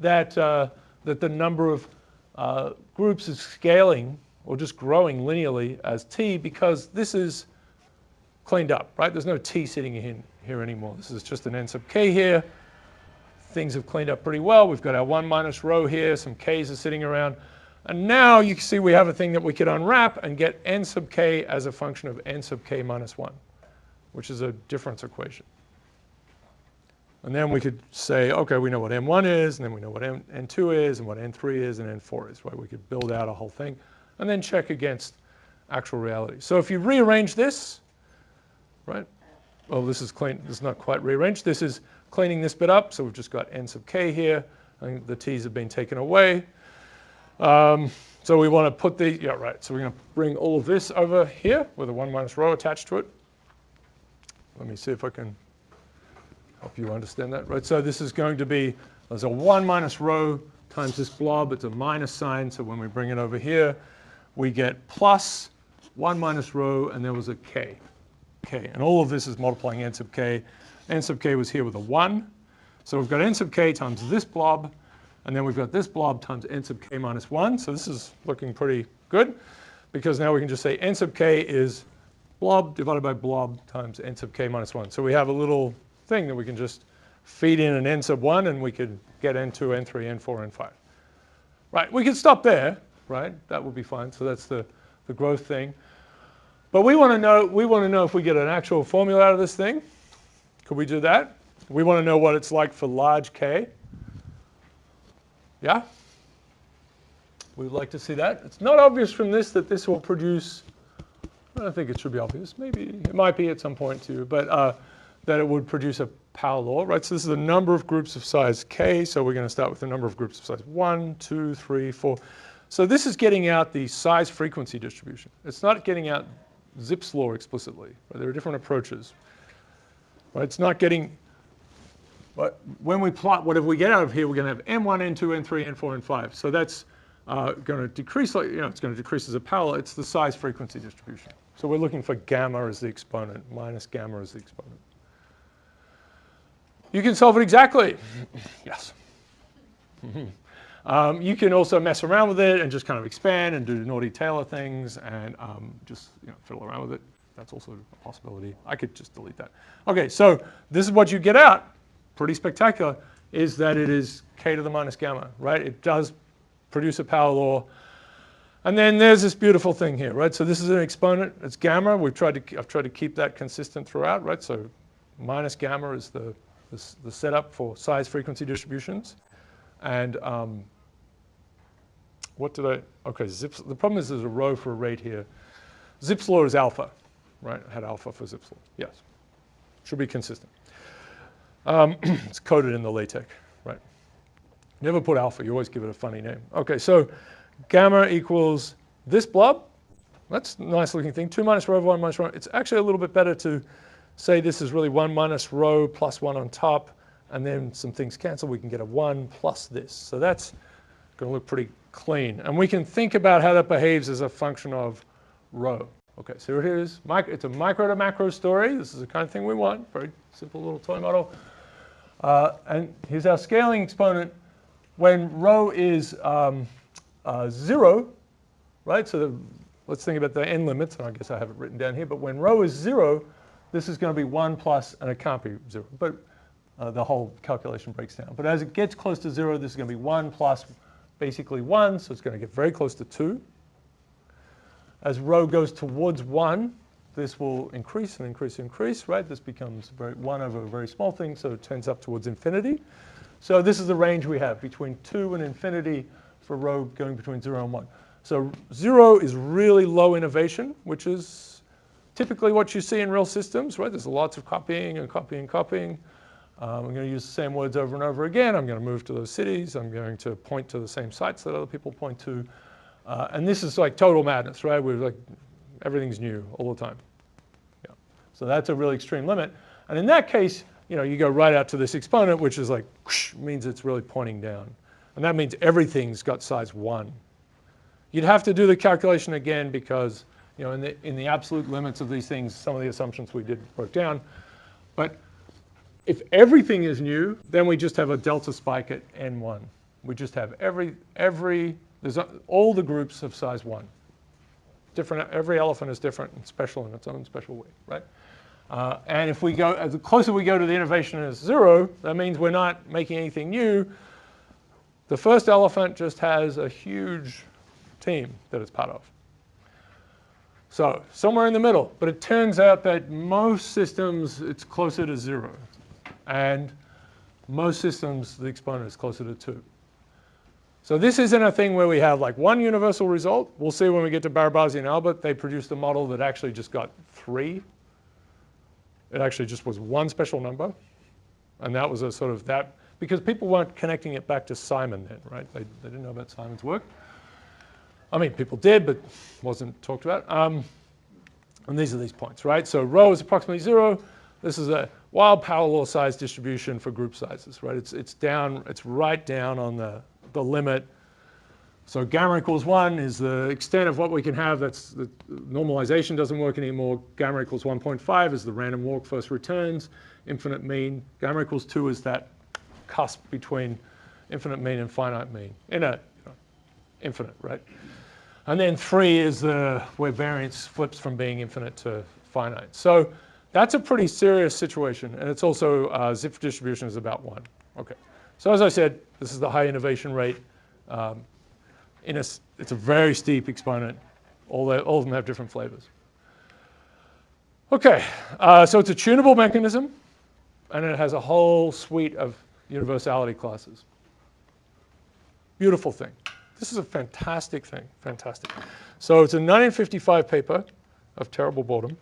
Speaker 1: that the number of groups is scaling or just growing linearly as t, because this is cleaned up, right? There's no t sitting in here anymore. This is just an n sub k here. Things have cleaned up pretty well. We've got our 1 minus rho here. Some k's are sitting around. And now you can see we have a thing that we could unwrap and get n sub k as a function of n sub k minus 1, which is a difference equation. And then we could say, okay, we know what m1 is, and then we know what n2 is, and what n3 is, and n4 is, right? We could build out a whole thing and then check against actual reality. So if you rearrange this, right? Well, this is clean. This is not quite rearranged. This is cleaning this bit up. So we've just got n sub k here. I think the t's have been taken away. So we want to put the, yeah, right. So we're going to bring all of this over here with a 1 minus rho attached to it. Let me see if I can help you understand that, right? So this is going to be, there's a 1 minus rho times this blob. It's a minus sign. So when we bring it over here, we get plus 1 minus rho, and there was a k. K. And all of this is multiplying n sub k. N sub k was here with a 1. So we've got n sub k times this blob, and then we've got this blob times n sub k minus 1. So this is looking pretty good, because now we can just say n sub k is blob divided by blob times n sub k minus 1. So we have a little thing that we can just feed in an n sub 1, and we could get n2, n3, n4, n5. Right, we could stop there, right? That would be fine. So that's the growth thing. But we want to know if we get an actual formula out of this thing. Could we do that? We want to know what it's like for large k. Yeah? We'd like to see that. It's not obvious from this that this will produce, I don't think it should be obvious. Maybe it might be at some point too, but that it would produce a power law, right? So this is the number of groups of size k. So we're going to start with the number of groups of size 1, 2, 3, 4. So this is getting out the size frequency distribution. It's not getting out Zipf's law explicitly. Right? There are different approaches. Right? It's not getting, but when we plot whatever we get out of here, we're going to have m1, n2, n3, n4, n5. So that's going to decrease, like, it's going to decrease as a power law. It's the size frequency distribution. So we're looking for gamma as the exponent, minus gamma as the exponent. You can solve it exactly. Yes. You can also mess around with it and just kind of expand and do naughty Taylor things and just fiddle around with it. That's also a possibility. I could just delete that. Okay, so this is what you get out. Pretty spectacular. Is that it is k to the minus gamma, right? It does produce a power law. And then there's this beautiful thing here, right? So this is an exponent. It's gamma. I've tried to keep that consistent throughout, right? So minus gamma is the setup for size frequency distributions. And Zipf's, the problem is there's a row for a rate here. Zipf's law is alpha, right? I had alpha for Zipf's law, yes. Should be consistent. It's coded in the LaTeX, right? Never put alpha, you always give it a funny name. Okay, so gamma equals this blob. That's a nice looking thing, 2 minus rho over 1 minus rho. It's actually a little bit better to say this is really 1 minus rho plus 1 on top, and then some things cancel, we can get a 1 plus this. So that's going to look pretty clean. And we can think about how that behaves as a function of rho. Okay, so here it is. It's a micro to macro story. This is the kind of thing we want. Very simple little toy model. And here's our scaling exponent. When rho is 0, right? So let's think about the n limits. And I guess I have it written down here. But when rho is 0, this is going to be 1 plus, and it can't be 0. But the whole calculation breaks down. But as it gets close to 0, this is going to be 1 plus basically 1, so it's going to get very close to 2. As rho goes towards 1, this will increase and increase and increase, right? This becomes 1 over a very small thing, so it tends up towards infinity. So this is the range we have between 2 and infinity for rho going between 0 and 1. So 0 is really low innovation, which is typically what you see in real systems, right? There's lots of copying and copying and copying. I'm going to use the same words over and over again. I'm going to move to those cities. I'm going to point to the same sites that other people point to. And this is like total madness, right? We're like, everything's new all the time. Yeah. So that's a really extreme limit. And in that case, you go right out to this exponent, which is like, whoosh, means it's really pointing down. And that means everything's got size 1. You'd have to do the calculation again because, in the absolute limits of these things, some of the assumptions we did broke down. But if everything is new, then we just have a delta spike at n1. We just have all the groups of size 1. Every elephant is different and special in its own special way, right? And if we go, as the closer we go to the innovation is 0, that means we're not making anything new. The first elephant just has a huge team that it's part of. So somewhere in the middle. But it turns out that most systems, it's closer to 0. And most systems, the exponent is closer to 2. So this isn't a thing where we have like one universal result. We'll see when we get to Barabasi and Albert, they produced a model that actually just got 3. It actually just was one special number. And that was a sort of that, because people weren't connecting it back to Simon then, right? They didn't know about Simon's work. I mean, people did, but wasn't talked about. And these are these points, right? So rho is approximately 0. This is a wild power law size distribution for group sizes, right? It's right down on the limit. So gamma equals 1 is the extent of what we can have. That's the normalization doesn't work anymore. Gamma equals 1.5 is the random walk first returns, infinite mean. Gamma equals 2 is that cusp between infinite mean and finite mean. Infinite, right? And then 3 is where variance flips from being infinite to finite. So that's a pretty serious situation. And it's also Zipf distribution is about 1. Okay. So as I said, this is the high innovation rate. It's a very steep exponent. All of them have different flavors. Okay. So it's a tunable mechanism. And it has a whole suite of universality classes. Beautiful thing. This is a fantastic thing, fantastic. So it's a 1955 paper of terrible boredom.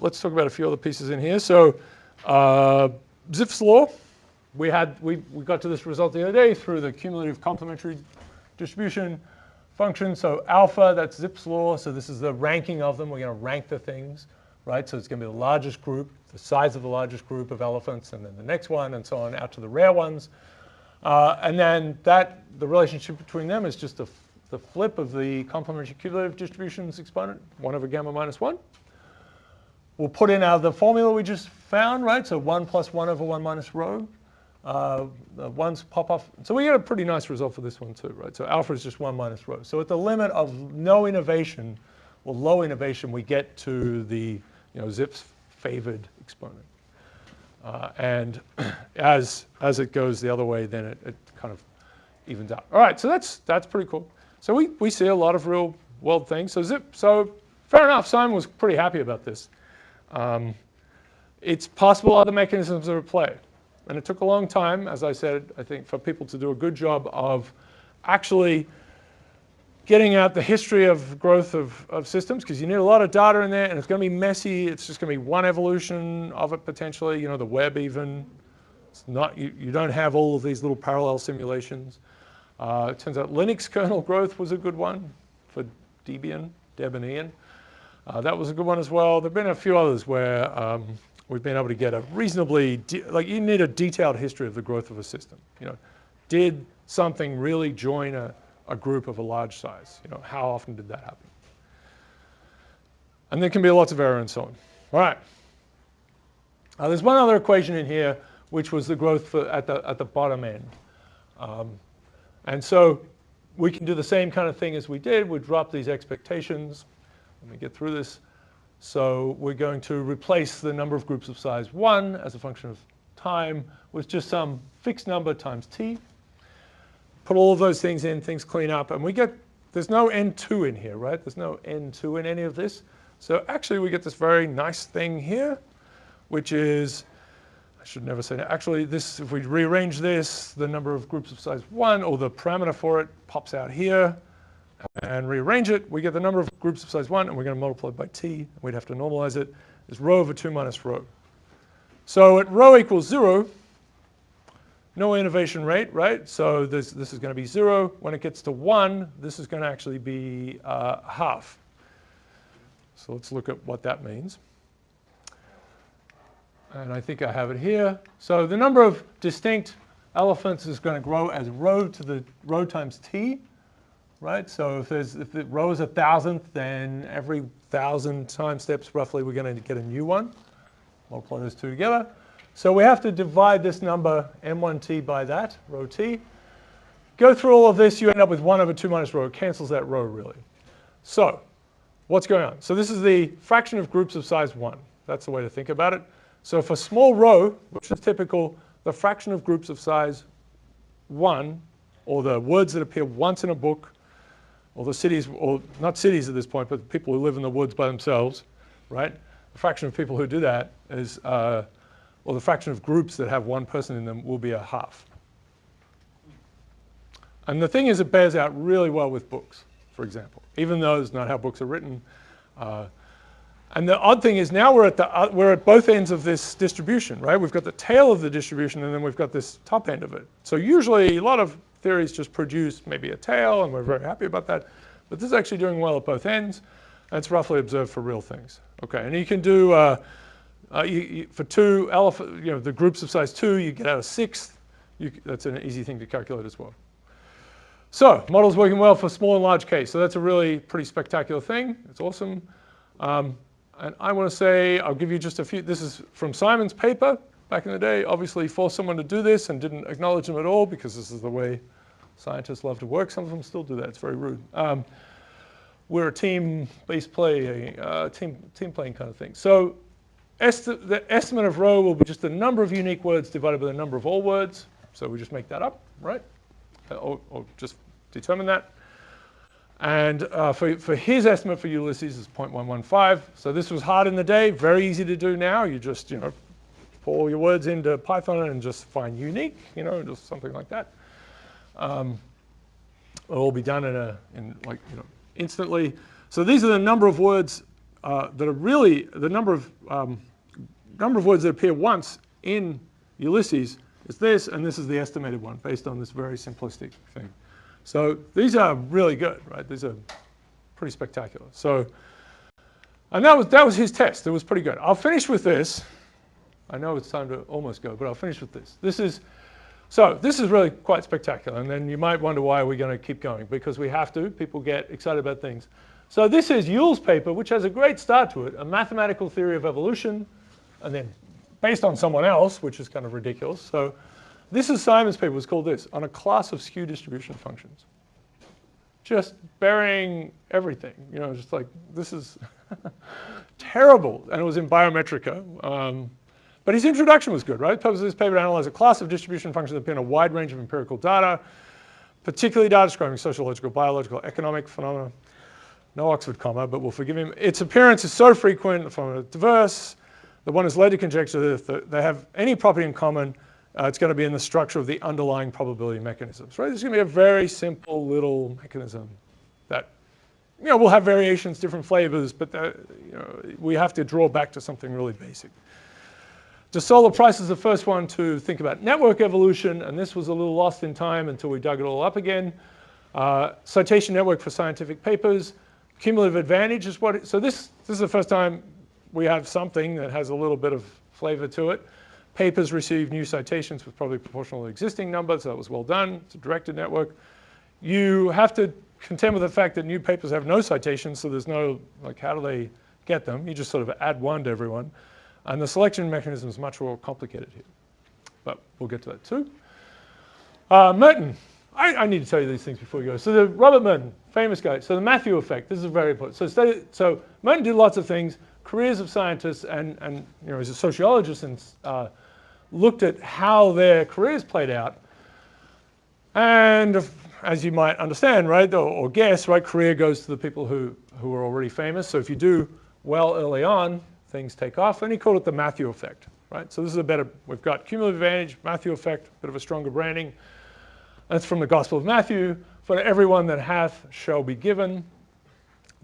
Speaker 1: Let's talk about a few other pieces in here. So Zipf's law, we got to this result the other day through the cumulative complementary distribution function. So alpha, that's Zipf's law. So this is the ranking of them. We're going to rank the things, right? So it's going to be the largest group, the size of the largest group of elephants, and then the next one, and so on, out to the rare ones. And then the relationship between them is just the flip of the complementary cumulative distributions exponent, 1 over gamma minus 1. We'll put in the formula we just found, right? So 1 plus 1 over 1 minus rho. The ones pop off. So we get a pretty nice result for this one too, right? So alpha is just 1 minus rho. So at the limit of no innovation, or low innovation, we get to the Zipf's favored exponent. And as it goes the other way, then it kind of evens out. All right, so that's pretty cool. So we see a lot of real world things. So fair enough, Simon was pretty happy about this. It's possible other mechanisms are at play. And it took a long time, as I said, I think, for people to do a good job of actually getting out the history of growth of systems, because you need a lot of data in there, and it's going to be messy. It's just going to be one evolution of it potentially. The web even. It's not, you don't have all of these little parallel simulations. It turns out Linux kernel growth was a good one for Debian, Deb and Ian. That was a good one as well. There have been a few others where we've been able to get a reasonably, you need a detailed history of the growth of a system. Did something really join a group of a large size? How often did that happen? And there can be lots of error and so on. All right. There's one other equation in here, which was the growth at the bottom end. And so we can do the same kind of thing as we did. We drop these expectations. Let me get through this. So we're going to replace the number of groups of size 1 as a function of time with just some fixed number times t. Put all of those things in, things clean up, and we get, there's no n2 in here, right? There's no n2 in any of this. So actually we get this very nice thing here, which is, I should never say that. Actually, this, if we rearrange this, the number of groups of size 1, or the parameter for it, pops out here, and rearrange it, we get the number of groups of size 1, and we're going to multiply it by t. We'd have to normalize it. It's rho over 2 minus rho. So at rho equals 0, no innovation rate, right? So this is going to be 0. When it gets to 1, this is going to actually be half. So let's look at what that means. And I think I have it here. So the number of distinct elephants is going to grow as rho to the rho times t, right? So if the rho is 1,000th, then every 1,000 time steps roughly we're going to get a new one. Multiply those two together. So we have to divide this number m1t by that, rho t. Go through all of this, you end up with 1 over 2 minus rho. It cancels that rho, really. So what's going on? So this is the fraction of groups of size 1. That's the way to think about it. So for small rho, which is typical, the fraction of groups of size 1, or the words that appear once in a book, or the cities, or not cities at this point, but people who live in the woods by themselves, right? The fraction of people who do that is, or the fraction of groups that have one person in them will be a half. And the thing is, it bears out really well with books, for example, even though it's not how books are written. And the odd thing is now we're at both ends of this distribution, right? We've got the tail of the distribution, and then we've got this top end of it. So usually a lot of theories just produce maybe a tail, and we're very happy about that. But this is actually doing well at both ends, and it's roughly observed for real things. Okay, and you can do, for two elephant, the groups of size 2, you get out a sixth. That's an easy thing to calculate as well. So model's working well for small and large case. So that's a really pretty spectacular thing. It's awesome. And I want to say, I'll give you just a few. This is from Simon's paper back in the day. Obviously forced someone to do this and didn't acknowledge them at all, because this is the way scientists love to work. Some of them still do that. It's very rude. We're a team-based play, team playing kind of thing. So the estimate of rho will be just the number of unique words divided by the number of all words. So we just make that up, right? Or just determine that. And for his estimate for Ulysses is 0.115. So this was hard in the day, very easy to do now. You just, pour all your words into Python and just find unique, just something like that. It'll all be done instantly. So these are the number of words that are really the number of words that appear once in Ulysses is this, and this is the estimated one based on this very simplistic thing. So these are really good, right? These are pretty spectacular. So, and that was his test. It was pretty good. I'll finish with this. I know it's time to almost go, but I'll finish with this. This is really quite spectacular. And then you might wonder why we're going to keep going, because we have to. People get excited about things. So this is Yule's paper, which has a great start to it, a mathematical theory of evolution, and then based on someone else, which is kind of ridiculous. So this is Simon's paper. It's called this, on a class of skew distribution functions. Just burying everything, just like, this is terrible. And it was in Biometrica. But his introduction was good, right? The purpose of this paper to analyze a class of distribution functions that appear in a wide range of empirical data, particularly data describing sociological, biological, economic phenomena. No Oxford comma, but we'll forgive him. Its appearance is so frequent, the phenomena are diverse, that one is led to conjecture that if they have any property in common, it's going to be in the structure of the underlying probability mechanisms, right? There's going to be a very simple little mechanism that, will have variations, different flavors, but we have to draw back to something really basic. De Sola Price is the first one to think about network evolution, and this was a little lost in time until we dug it all up again. Citation network for scientific papers. Cumulative advantage is what, so this is the first time we have something that has a little bit of flavor to it. Papers receive new citations with probably proportional to the existing number, so that was well done. It's a directed network. You have to contend with the fact that new papers have no citations, so there's no, how do they get them? You just sort of add one to everyone. And the selection mechanism is much more complicated here. But we'll get to that too. Merton. I need to tell you these things before you go. So the Robert Merton, famous guy. So the Matthew effect, this is very important. So Merton did lots of things, careers of scientists, and he's a sociologist and looked at how their careers played out. And as you might understand, right, or guess, right, career goes to the people who are already famous. So if you do well early on, things take off. And he called it the Matthew effect, right? So this is a better, we've got cumulative advantage, Matthew effect, bit of a stronger branding. That's from the Gospel of Matthew. For everyone that hath shall be given.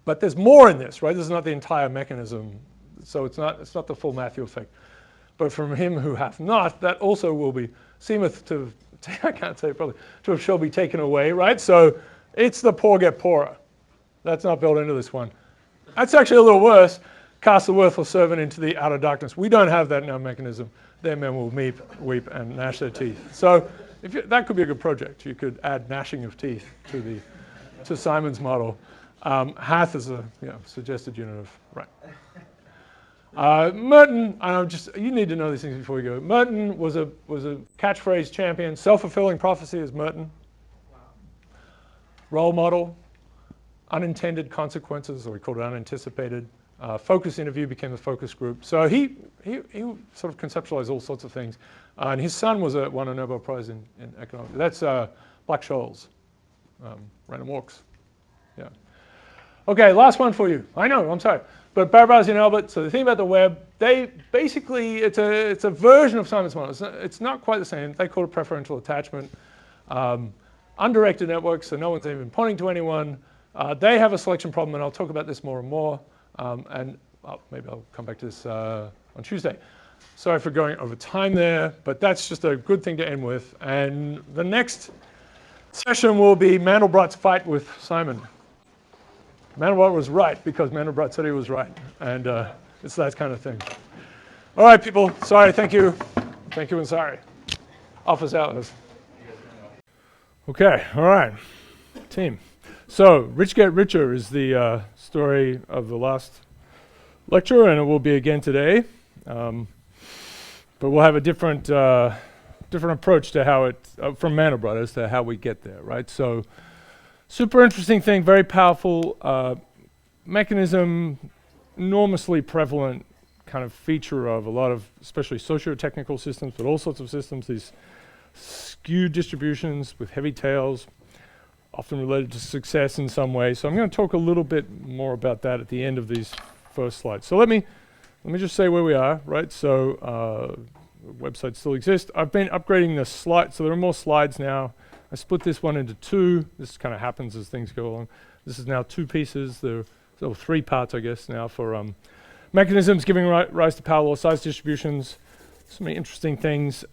Speaker 1: But there's more in this, right? This is not the entire mechanism. So it's not the full Matthew effect. But from him who hath not, that also will be, seemeth to, I can't say it probably, to shall be taken away, right? So it's the poor get poorer. That's not built into this one. That's actually a little worse. Cast the worthless servant into the outer darkness. We don't have that in our mechanism. Their men will weep and gnash their teeth. So that could be a good project. You could add gnashing of teeth to Simon's model. Hath is a suggested unit of, right. Merton, you need to know these things before we go. Merton was a catchphrase champion. Self-fulfilling prophecy is Merton.
Speaker 2: Wow.
Speaker 1: Role model. Unintended consequences, or we called it unanticipated. Focus interview became the focus group. So he sort of conceptualized all sorts of things. And his son won a Nobel Prize in economics. That's Black-Scholes, random walks. Yeah. Okay, last one for you. I know, I'm sorry. But Barbazi and Albert, so the thing about the web, they basically, it's a version of Simon's model. It's not quite the same. They call it preferential attachment. Undirected networks, so no one's even pointing to anyone. They have a selection problem, and I'll talk about this more and more. Maybe I'll come back to this on Tuesday. Sorry for going over time there, but that's just a good thing to end with. And the next session will be Mandelbrot's fight with Simon. Mandelbrot was right because Mandelbrot said he was right. And it's that kind of thing. All right, people. Sorry. Thank you. Thank you and sorry. Office hours. Okay. All right. Team. So, Rich Get Richer is the story of the last lecture, and it will be again today. But we'll have a different approach to how it, from Mandelbrot, as to how we get there, right? So, super interesting thing, very powerful mechanism, enormously prevalent kind of feature of a lot of, especially socio-technical systems, but all sorts of systems, these skewed distributions with heavy tails, often related to success in some way. So I'm going to talk a little bit more about that at the end of these first slides. So let me just say where we are, right? So the website still exists. I've been upgrading the slides, so there are more slides now. I split this one into two. This kind of happens as things go along. This is now two pieces. There are 3 parts, I guess, now for mechanisms giving rise to power law, size distributions, so many interesting things.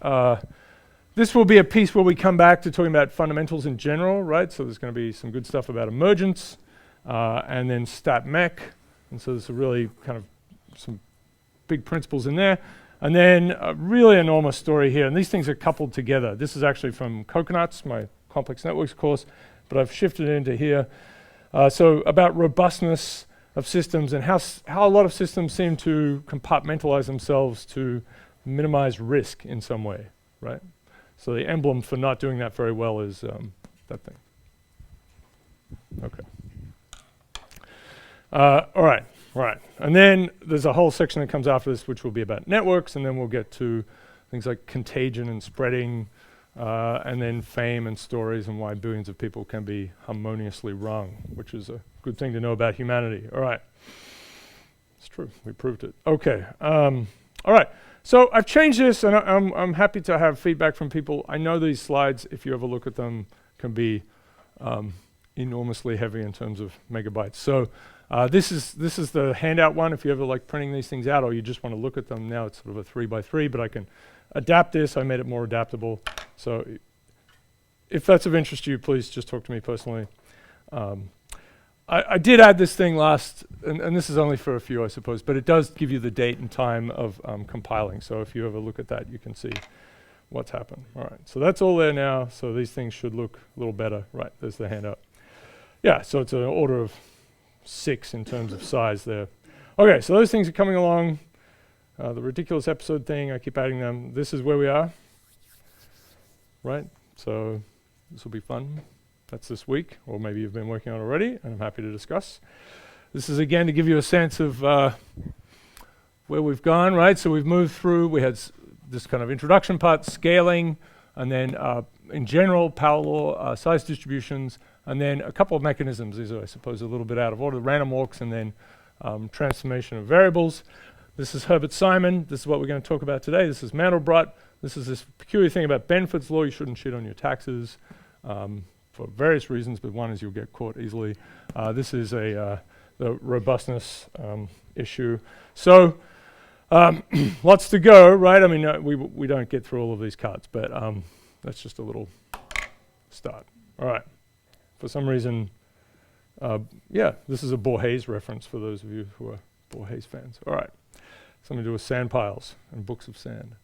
Speaker 1: This will be a piece where we come back to talking about fundamentals in general, right? So there's going to be some good stuff about emergence, and then stat mech. And so there's a really kind of some big principles in there. And then a really enormous story here. And these things are coupled together. This is actually from Coconuts, my complex networks course, but I've shifted it into here. So about robustness of systems and how a lot of systems seem to compartmentalize themselves to minimize risk in some way, right? So the emblem for not doing that very well is that thing. Okay. All right. And then there's a whole section that comes after this, which will be about networks, and then we'll get to things like contagion and spreading, and then fame and stories and why billions of people can be harmoniously wrong, which is a good thing to know about humanity. All right. It's true. We proved it. Okay. All right. So I've changed this, and I'm happy to have feedback from people. I know these slides, if you ever look at them, can be enormously heavy in terms of megabytes. So this is the handout one. If you ever like printing these things out, or you just want to look at them, now it's sort of a 3x3, but I can adapt this. I made it more adaptable. So if that's of interest to you, please just talk to me personally. I did add this thing last, and this is only for a few, I suppose, but it does give you the date and time of compiling. So if you ever look at that, you can see what's happened. All right, so that's all there now. So these things should look a little better. Right, there's the handout. Yeah, so it's an order of 6 in terms of size there. Okay, so those things are coming along. The ridiculous episode thing, I keep adding them. This is where we are. Right, so this will be fun. That's this week, or maybe you've been working on it already, and I'm happy to discuss. This is again to give you a sense of where we've gone, right? So we've moved through, we had this kind of introduction part, scaling, and then in general, power law, size distributions, and then a couple of mechanisms. These are, I suppose, a little bit out of order, random walks, and then transformation of variables. This is Herbert Simon. This is what we're going to talk about today. This is Mandelbrot. This is this peculiar thing about Benford's law. You shouldn't cheat on your taxes for various reasons, but one is you'll get caught easily. This is the robustness issue. So lots to go, right? I mean, we don't get through all of these cards, but that's just a little start. All right. For some reason, yeah, this is a Borges reference for those of you who are Borges fans. All right. Something to do with sand piles and books of sand.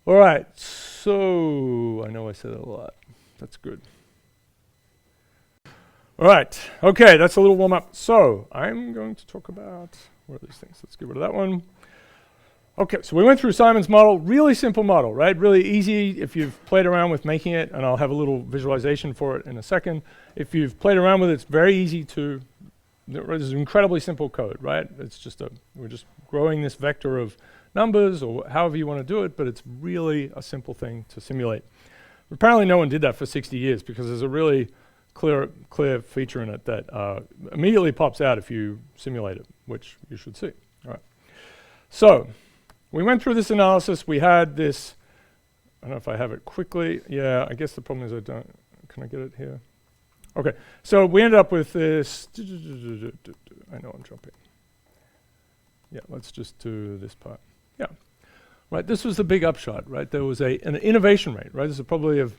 Speaker 1: All right. So I know I said that a lot. That's good. All right. Okay, that's a little warm up. So I'm going to talk about, where are these things? Let's get rid of that one. Okay, so we went through Simon's model, really simple model, right? Really easy if you've played around with making it, and I'll have a little visualization for it in a second. If you've played around with it, it's very easy to, there's incredibly simple code, right? It's just we're just growing this vector of numbers or however you want to do it, but it's really a simple thing to simulate. Apparently no one did that for 60 years because there's a really clear feature in it that immediately pops out if you simulate it, which you should see. All right. So we went through this analysis. We had this, I don't know if I have it quickly. Yeah, I guess the problem is I don't, can I get it here? Okay, so we ended up with this, I know I'm jumping. Yeah, let's just do this part. Yeah, right, this was the big upshot, right? There was an innovation rate, right? This is probably of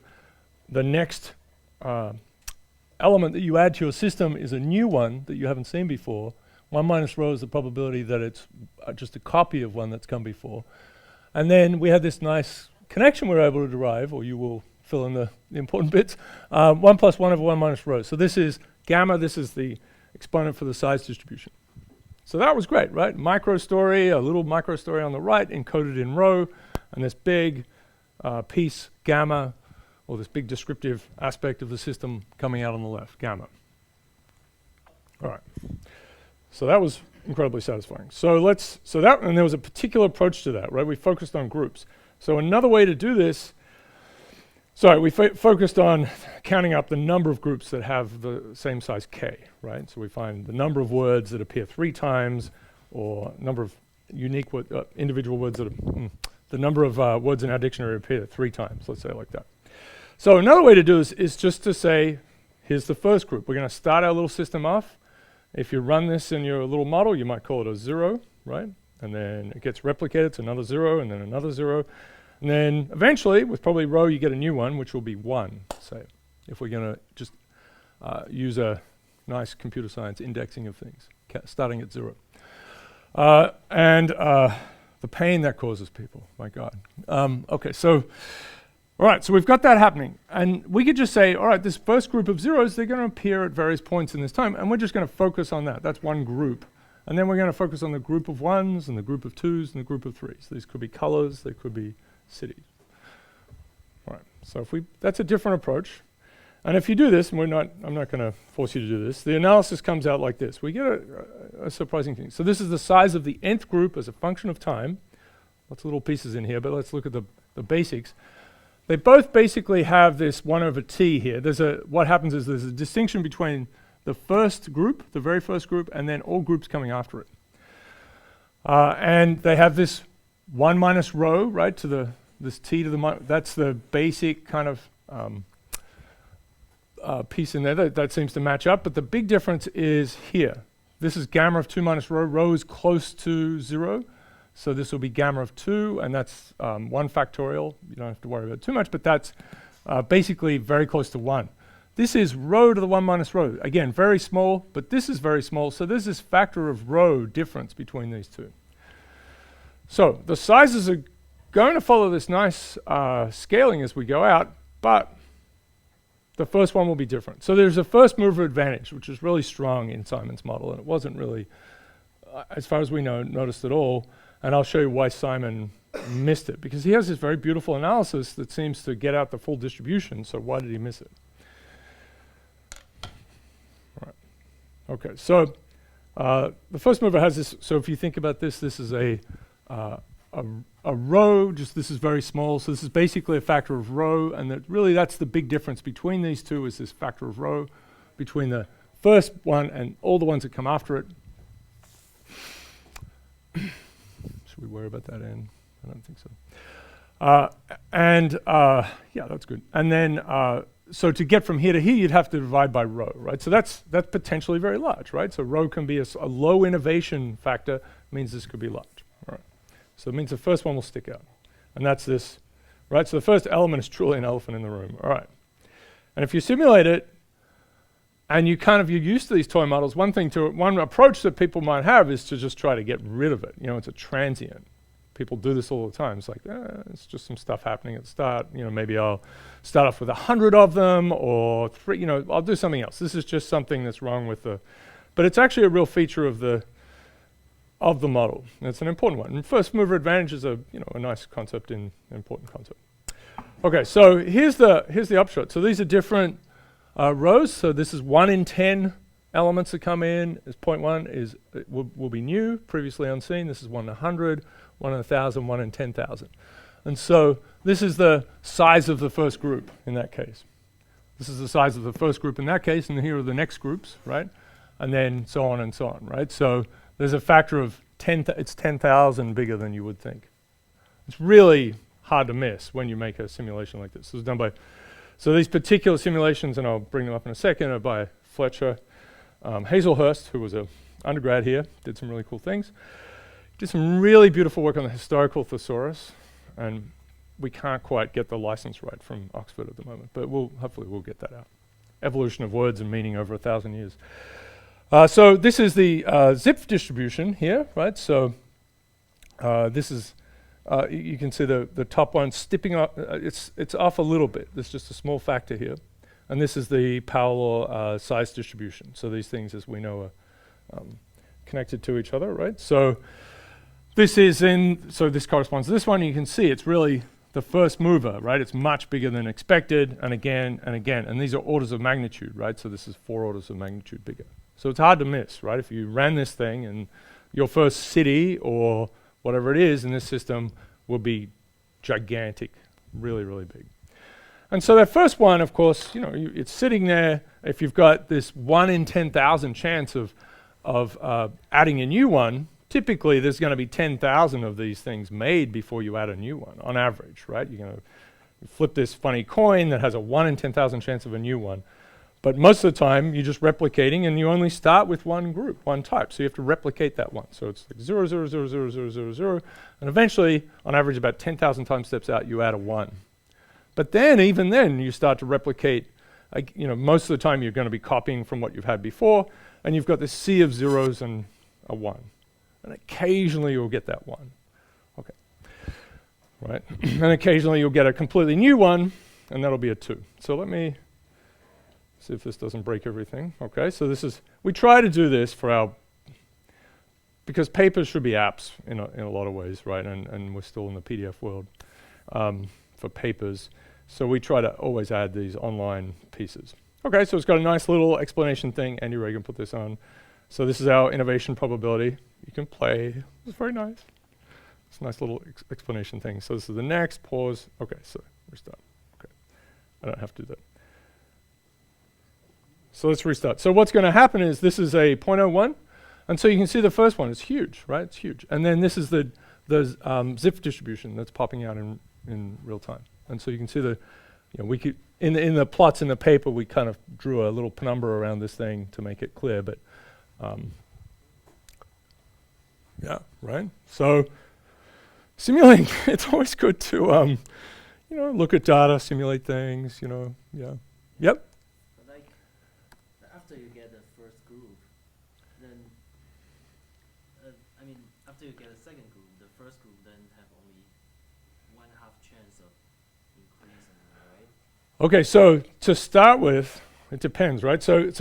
Speaker 1: the next element that you add to your system is a new one that you haven't seen before. 1 minus rho is the probability that it's just a copy of one that's come before. And then we had this nice connection we were able to derive, or you will fill in the important bits, 1 plus 1 over 1 minus rho. So this is gamma, this is the exponent for the size distribution. So that was great, right? Micro story, a little micro story on the right encoded in rho, and this big piece, gamma, or this big descriptive aspect of the system coming out on the left, gamma. All right. So that was incredibly satisfying. And there was a particular approach to that, right? We focused on groups. So another way to do this, we focused on counting up the number of groups that have the same size k, right? So we find the number of words that appear 3 times, or number of unique individual words that are, the number of words in our dictionary appear 3 times, let's say it like that. So another way to do this is just to say, here's the first group. We're going to start our little system off. If you run this in your little model, you might call it a 0, right? And then it gets replicated to another 0, and then another 0. And then eventually, with probably rho, you get a new one, which will be 1, say, if we're going to just use a nice computer science indexing of things, starting at 0. And the pain that causes people, my God. Okay, so, all right, so we've got that happening. And we could just say, all right, this first group of zeros, they're going to appear at various points in this time, and we're just going to focus on that. That's one group. And then we're going to focus on the group of 1s and the group of 2s and the group of 3s. These could be colors, they could be cities. All right, so that's a different approach. And if you do this, and I'm not going to force you to do this, the analysis comes out like this. We get a surprising thing. So this is the size of the nth group as a function of time. Lots of little pieces in here, but let's look at the basics. They both basically have this 1 over t here. What happens is there's a distinction between the first group, the very first group, and then all groups coming after it. And they have this 1 minus rho, right, to this t to the that's the basic kind of piece in there that seems to match up. But the big difference is here. This is gamma of 2 minus rho. Rho is close to 0. So this will be gamma of 2, and that's 1 factorial. You don't have to worry about it too much, but that's basically very close to 1. This is rho to the 1 minus rho. Again, very small, but this is very small. So there's this factor of rho difference between these two. So the sizes are going to follow this nice scaling as we go out, but the first one will be different. So there's a first mover advantage, which is really strong in Simon's model, and it wasn't really, as far as we know, noticed at all. And I'll show you why Simon missed it, because he has this very beautiful analysis that seems to get out the full distribution, so why did he miss it? All right. Okay, so the first mover has this, so if you think about this, this is a a row, just this is very small, so this is basically a factor of rho, and really that's the big difference between these two is this factor of rho between the first one and all the ones that come after it. Should we worry about that end? I don't think so. Yeah, that's good. And then, so to get from here to here, you'd have to divide by rho, right? So that's potentially very large, right? So rho can be a low innovation factor, means this could be large, all right? So it means the first one will stick out. And that's this, right? So the first element is truly an elephant in the room, all right? And if you simulate it, and you're used to these toy models, one approach that people might have is to just try to get rid of it. You know, it's a transient. People do this all the time. It's like, it's just some stuff happening at the start. You know, maybe I'll start off with 100 of them, or 3, I'll do something else. This is just something that's wrong with but it's actually a real feature of the model. And it's an important one. And first mover advantage is a nice concept, an important concept. Okay, so here's the upshot. So these are different rows. So this is 1 in 10 elements that come in. Is 0.1 will be new, previously unseen. This is 1 in 100, 1 in 1,000, 1 in 10,000. And so this is the size of the first group in that case. This is the size of the first group in that case, and here are the next groups, right? And then so on, right? So there's a factor of 10, it's 10,000 bigger than you would think. It's really hard to miss when you make a simulation like this. This was done by, so these particular simulations, and I'll bring them up in a second, are by Fletcher Hazelhurst, who was an undergrad here, did some really cool things. Did some really beautiful work on the historical thesaurus, and we can't quite get the license right from Oxford at the moment, but hopefully we'll get that out. Evolution of words and meaning over 1,000 years. So this is the Zipf distribution here, right? So this is, you can see the top one stepping up, it's off a little bit. There's just a small factor here. And this is the power law size distribution. So these things, as we know, are connected to each other, right? So this corresponds to this one. You can see it's really the first mover, right? It's much bigger than expected, and again, and again. And these are orders of magnitude, right? So this is 4 orders of magnitude bigger. So it's hard to miss, right? If you ran this thing and your first city or whatever it is in this system will be gigantic, really, really big. And so that first one, of course, it's sitting there. If you've got this 1 in 10,000 chance of adding a new one, typically there's going to be 10,000 of these things made before you add a new one, on average, right? You're going to flip this funny coin that has a 1 in 10,000 chance of a new one. But most of the time, you're just replicating, and you only start with one group, one type. So you have to replicate that one. So it's like 0, 0, 0, 0, 0, 0, 0. And eventually, on average, about 10,000 time steps out, you add a 1. But then, even then, you start to replicate. Most of the time, you're going to be copying from what you've had before, and you've got this sea of zeros and a 1. And occasionally, you'll get that 1. Okay. Right? And occasionally, you'll get a completely new one, and that'll be a 2. So let me see if this doesn't break everything. Okay, so we try to do this because papers should be apps in a lot of ways, right? And we're still in the PDF world for papers. So we try to always add these online pieces. Okay, so it's got a nice little explanation thing. Andy Reagan put this on. So this is our innovation probability. You can play. It's very nice. It's a nice little explanation thing. So this is the next, pause. Okay, so restart. Okay, I don't have to do that. So let's restart. So what's going to happen is this is a 0.01. And so you can see the first one is huge, right? It's huge. And then this is the Zipf distribution that's popping out in real time. And so you can see we could, in the plots in the paper, we kind of drew a little penumbra around this thing to make it clear. But yeah, right? So simulating, it's always good to, look at data, simulate things, yeah. Yep.
Speaker 4: After you get the first group, then, after you get a second group, the first group then have only 1/2 chance of increasing, right?
Speaker 1: Okay, so to start with, it depends, right? So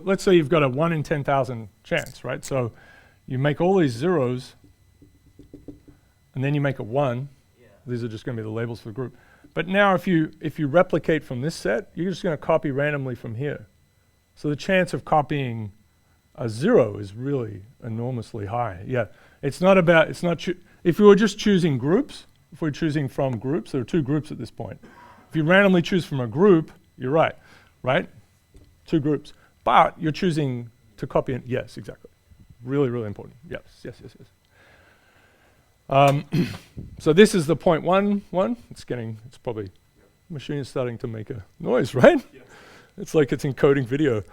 Speaker 1: let's say you've got a 1 in 10,000 chance, right? So you make all these zeros, and then you make a 1.
Speaker 4: Yeah.
Speaker 1: These are just going to be the labels for the group. But now if you replicate from this set, you're just going to copy randomly from here. So the chance of copying a 0 is really enormously high. Yeah, it's not if you were just choosing groups, if we're choosing from groups, there are 2 groups at this point. If you randomly choose from a group, you're right? 2 groups. But you're choosing to copy it. Yes, exactly. Really, really important. Yes. So this is the 0.1 one. It's probably, machine is starting to make a noise, right? Yes. It's like it's encoding video.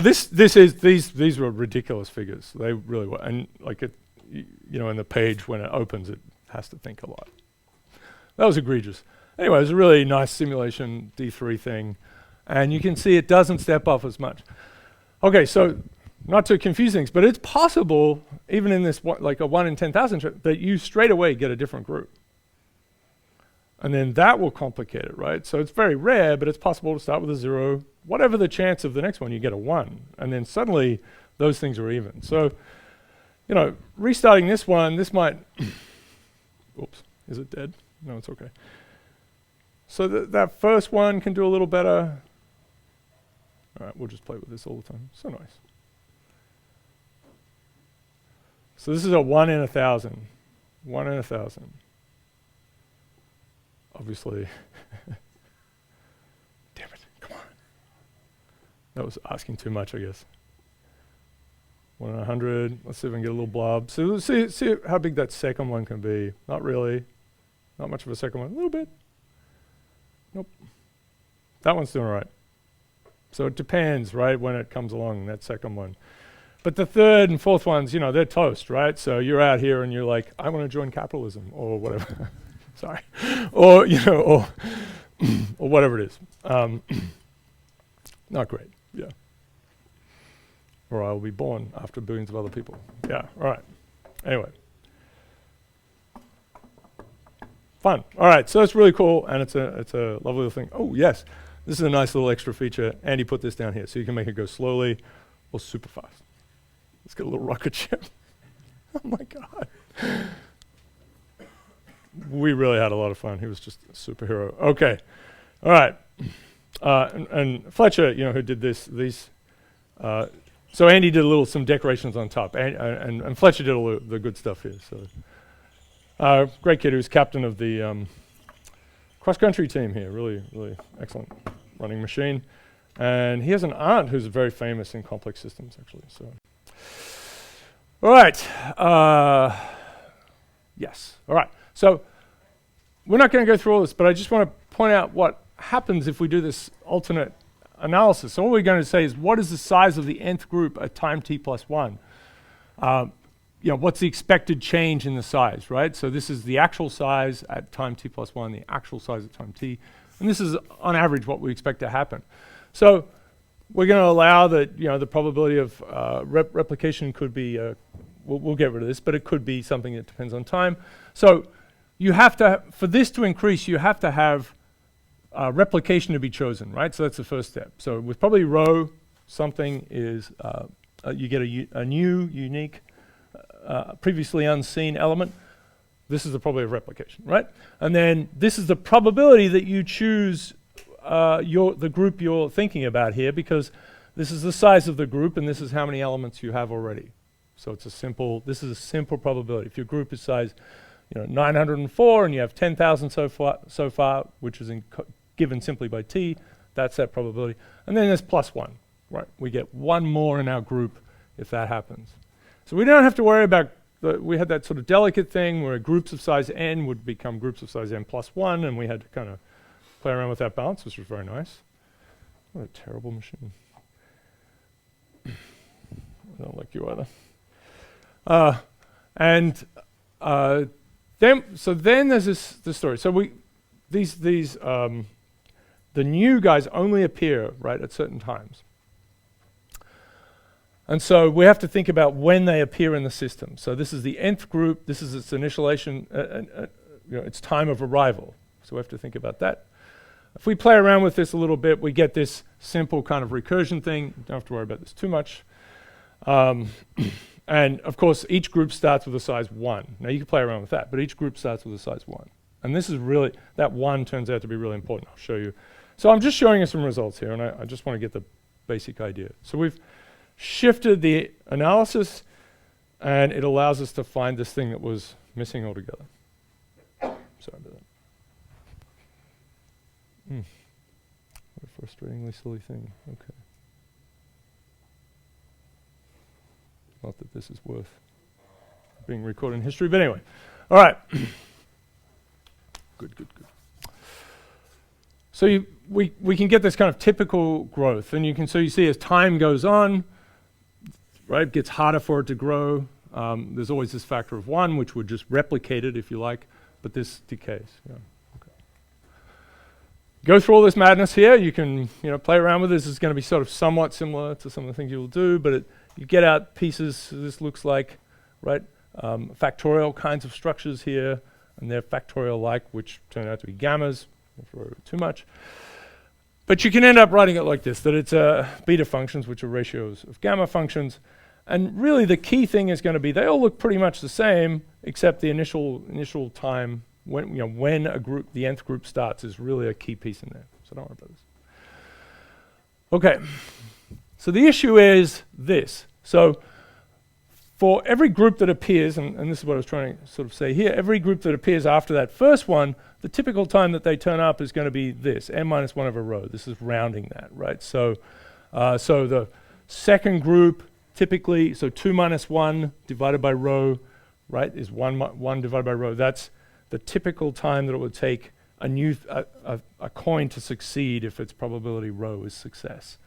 Speaker 1: These were ridiculous figures. They really were. And like it, in the page when it opens, it has to think a lot. That was egregious. Anyway, it was a really nice simulation D3 thing. And you can see it doesn't step off as much. Okay, so not to confuse things, but it's possible, even in this like a 1 in 10,000, that you straight away get a different group. And then that will complicate it, right? So it's very rare, but it's possible to start with a 0. Whatever the chance of the next one, you get a 1. And then suddenly, those things are even. So, restarting this one, this might... Oops, is it dead? No, it's okay. So that first one can do a little better. All right, we'll just play with this all the time. So nice. So this is a 1 in 1,000. 1 in 1,000. Obviously. Damn it, come on. That was asking too much, I guess. 1 in 100. Let's see if I can get a little blob. So let's see how big that second one can be. Not really. Not much of a second one. A little bit. Nope. That one's doing all right. So it depends, right, when it comes along, that second one. But the third and fourth ones, they're toast, right? So you're out here and you're like, I want to join capitalism or whatever. Sorry. Or, or whatever it is. Not great, yeah. Or I will be born after billions of other people. Yeah, all right. Anyway. Fun. All right, so it's really cool, and it's a lovely little thing. Oh, yes. This is a nice little extra feature. Andy put this down here, so you can make it go slowly or super fast. Let's get a little rocket ship. Oh, my God. We really had a lot of fun. He was just a superhero. Okay. All right. And Fletcher, who did these. So Andy did some decorations on top, and Fletcher did all the good stuff here. So, great kid who's captain of the cross-country team here. Really, really excellent running machine. And he has an aunt who's very famous in complex systems, actually. So, all right. Yes. All right. So we're not going to go through all this, but I just want to point out what happens if we do this alternate analysis. So what we're going to say is, what is the size of the nth group at time t plus 1? What's the expected change in the size, right? So this is the actual size at time t plus 1, the actual size at time t. And this is, on average, what we expect to happen. So we're going to allow that, the probability of replication could be, we'll get rid of this, but it could be something that depends on time. So you have to, for this to increase, you have to have replication to be chosen, right? So that's the first step. So with probably rho, something is, you get a new, unique, previously unseen element. This is the probability of replication, right? And then this is the probability that you choose the group you're thinking about here, because this is the size of the group and this is how many elements you have already. So this is a simple probability. If your group is size 904 and you have 10,000 so far, which is given simply by t, that's that probability. And then there's plus 1, right? We get 1 more in our group if that happens. So we don't have to worry about, we had that sort of delicate thing where groups of size n would become groups of size n plus 1, and we had to kind of play around with that balance, which was very nice. What a terrible machine. I don't like you either. Then there's this story. So the new guys only appear, right, at certain times. And so we have to think about when they appear in the system. So this is the nth group. This is its initialization, its time of arrival. So we have to think about that. If we play around with this a little bit, we get this simple kind of recursion thing. Don't have to worry about this too much. And of course, each group starts with a size 1. Now you can play around with that, but each group starts with a size 1. And this is really, that 1 turns out to be really important. I'll show you. So I'm just showing you some results here, and I just want to get the basic idea. So we've shifted the analysis, and it allows us to find this thing that was missing altogether. Sorry about that. What a frustratingly silly thing. Okay. Not that this is worth being recorded in history, but anyway. All right. Good. So we can get this kind of typical growth, and you see as time goes on, right, it gets harder for it to grow. There's always this factor of 1, which would just replicate it if you like, but this decays. Yeah. Okay. Go through all this madness here. You can play around with this. It's going to be sort of somewhat similar to some of the things you'll do, but you get out pieces. So this looks like, right, factorial kinds of structures here, and they're factorial-like, which turn out to be gammas. Don't worry about too much. But you can end up writing it like this, that it's beta functions, which are ratios of gamma functions. And really the key thing is going to be they all look pretty much the same, except the initial time when the nth group starts is really a key piece in there. So don't worry about this. Okay. So the issue is this. So for every group that appears, and this is what I was trying to sort of say here, every group that appears after that first one, the typical time that they turn up is going to be this, n minus 1 over rho. This is rounding that, right? So the second group typically, so 2 minus 1 divided by rho, right, is 1 divided by rho. That's the typical time that it would take a coin to succeed if its probability rho is success,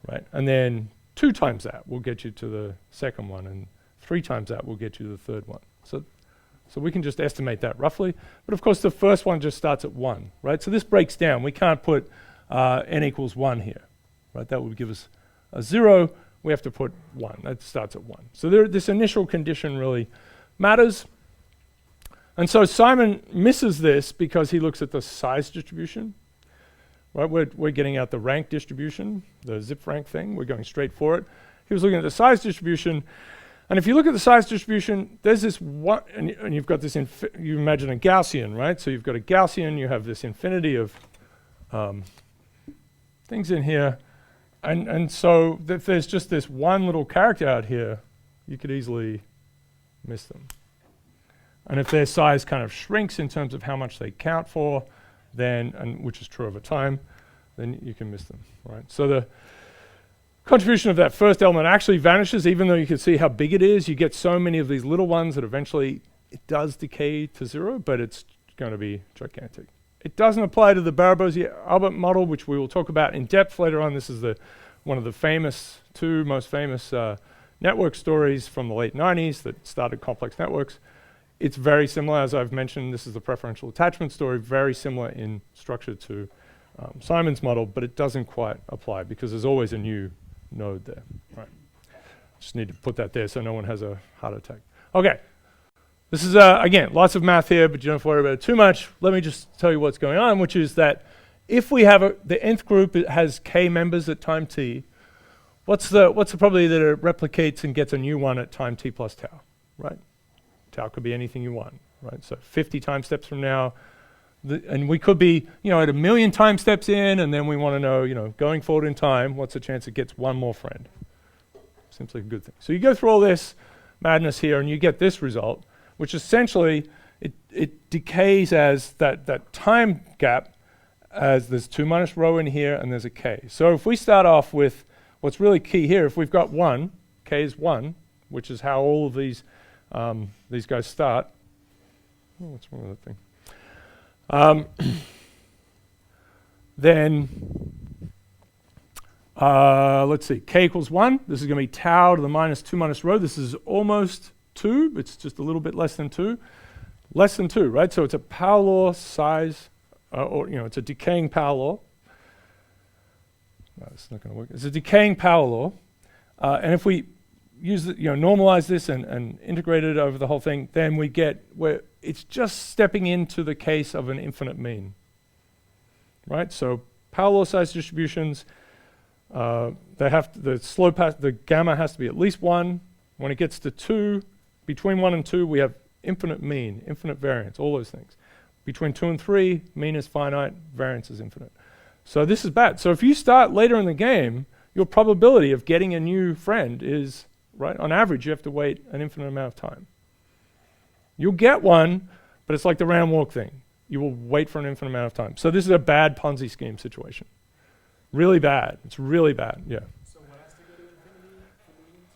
Speaker 1: right? And then 2 times that will get you to the second one, and 3 times that will get you to the third one. So we can just estimate that roughly. But of course, the first one just starts at 1, right? So this breaks down. We can't put n equals 1 here, right? That would give us a 0. We have to put 1. That starts at 1. So this initial condition really matters. And so Simon misses this because he looks at the size distribution. Right, we're getting out the rank distribution, the Zipf rank thing. We're going straight for it. He was looking at the size distribution. And if you look at the size distribution, there's this one, and you've got this, you imagine a Gaussian, right? So you've got a Gaussian, you have this infinity of things in here. And so if there's just this one little character out here, you could easily miss them. And if their size kind of shrinks in terms of how much they count for, then, and which is true over time, then you can miss them, right? So the contribution of that first element actually vanishes, even though you can see how big it is. You get so many of these little ones that eventually it does decay to 0, but it's going to be gigantic. It doesn't apply to the Barabozzi-Albert model, which we will talk about in depth later on. This is one of the two most famous network stories from the late 90s that started complex networks. It's very similar, as I've mentioned. This is the preferential attachment story, very similar in structure to Simon's model, but it doesn't quite apply because there's always a new node there. Right. Just need to put that there so no one has a heart attack. Okay. This is, again, lots of math here, but you don't have to worry about it too much. Let me just tell you what's going on, which is that if we have the nth group, it has k members at time t, what's the probability that it replicates and gets a new one at time t plus tau, right? Tau could be anything you want, right? So 50 time steps from now, and we could be, at 1 million time steps in, and then we want to know, going forward in time, what's the chance it gets one more friend? Seems like a good thing. So you go through all this madness here, and you get this result, which essentially it decays as that time gap, as there's 2 minus rho in here, and there's a k. So if we start off with what's really key here, if we've got 1, k is 1, which is how all of these guys start. Oh, what's wrong with that thing? Then, let's see, k equals 1. This is going to be tau to the minus 2 minus rho. This is almost 2. It's just a little bit less than 2. Less than 2, right? So it's a power law size, it's a decaying power law. No, it's not going to work. It's a decaying power law. And if we use normalize this and integrate it over the whole thing, then we get where it's just stepping into the case of an infinite mean, right? So power law size distributions, the gamma has to be at least 1. When it gets to 2, between 1 and 2, we have infinite mean, infinite variance, all those things. Between 2 and 3, mean is finite, variance is infinite. So this is bad. So if you start later in the game, your probability of getting a new friend is, right, on average, you have to wait an infinite amount of time. You'll get one, but it's like the random walk thing. You will wait for an infinite amount of time. So this is a bad Ponzi scheme situation. Really bad. It's really bad, yeah.
Speaker 5: So what has to go to infinity for the mean to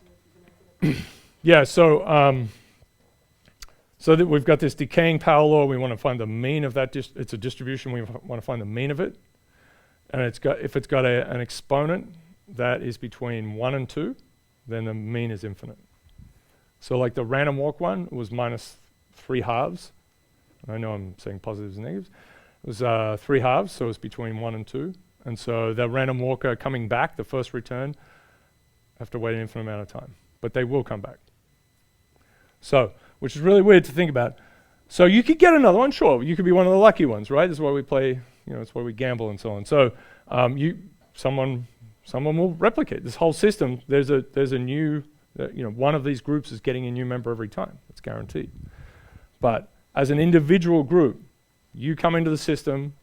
Speaker 5: become infinite?
Speaker 1: Yeah, so that we've got this decaying power law. We want to find the mean of that. It's a distribution. We want to find the mean of it. And if it's got an exponent that is between 1 and 2, then the mean is infinite. So like the random walk one was minus 3 halves. I know I'm saying positives and negatives. It was 3 halves, so it's between 1 and 2. And so the random walker coming back, the first return, have to wait an infinite amount of time. But they will come back. So, which is really weird to think about. So you could get another one, sure. You could be one of the lucky ones, right? This is why we play, it's why we gamble and so on. So someone will replicate this whole system. There's a new, one of these groups is getting a new member every time. It's guaranteed. But as an individual group, you come into the system,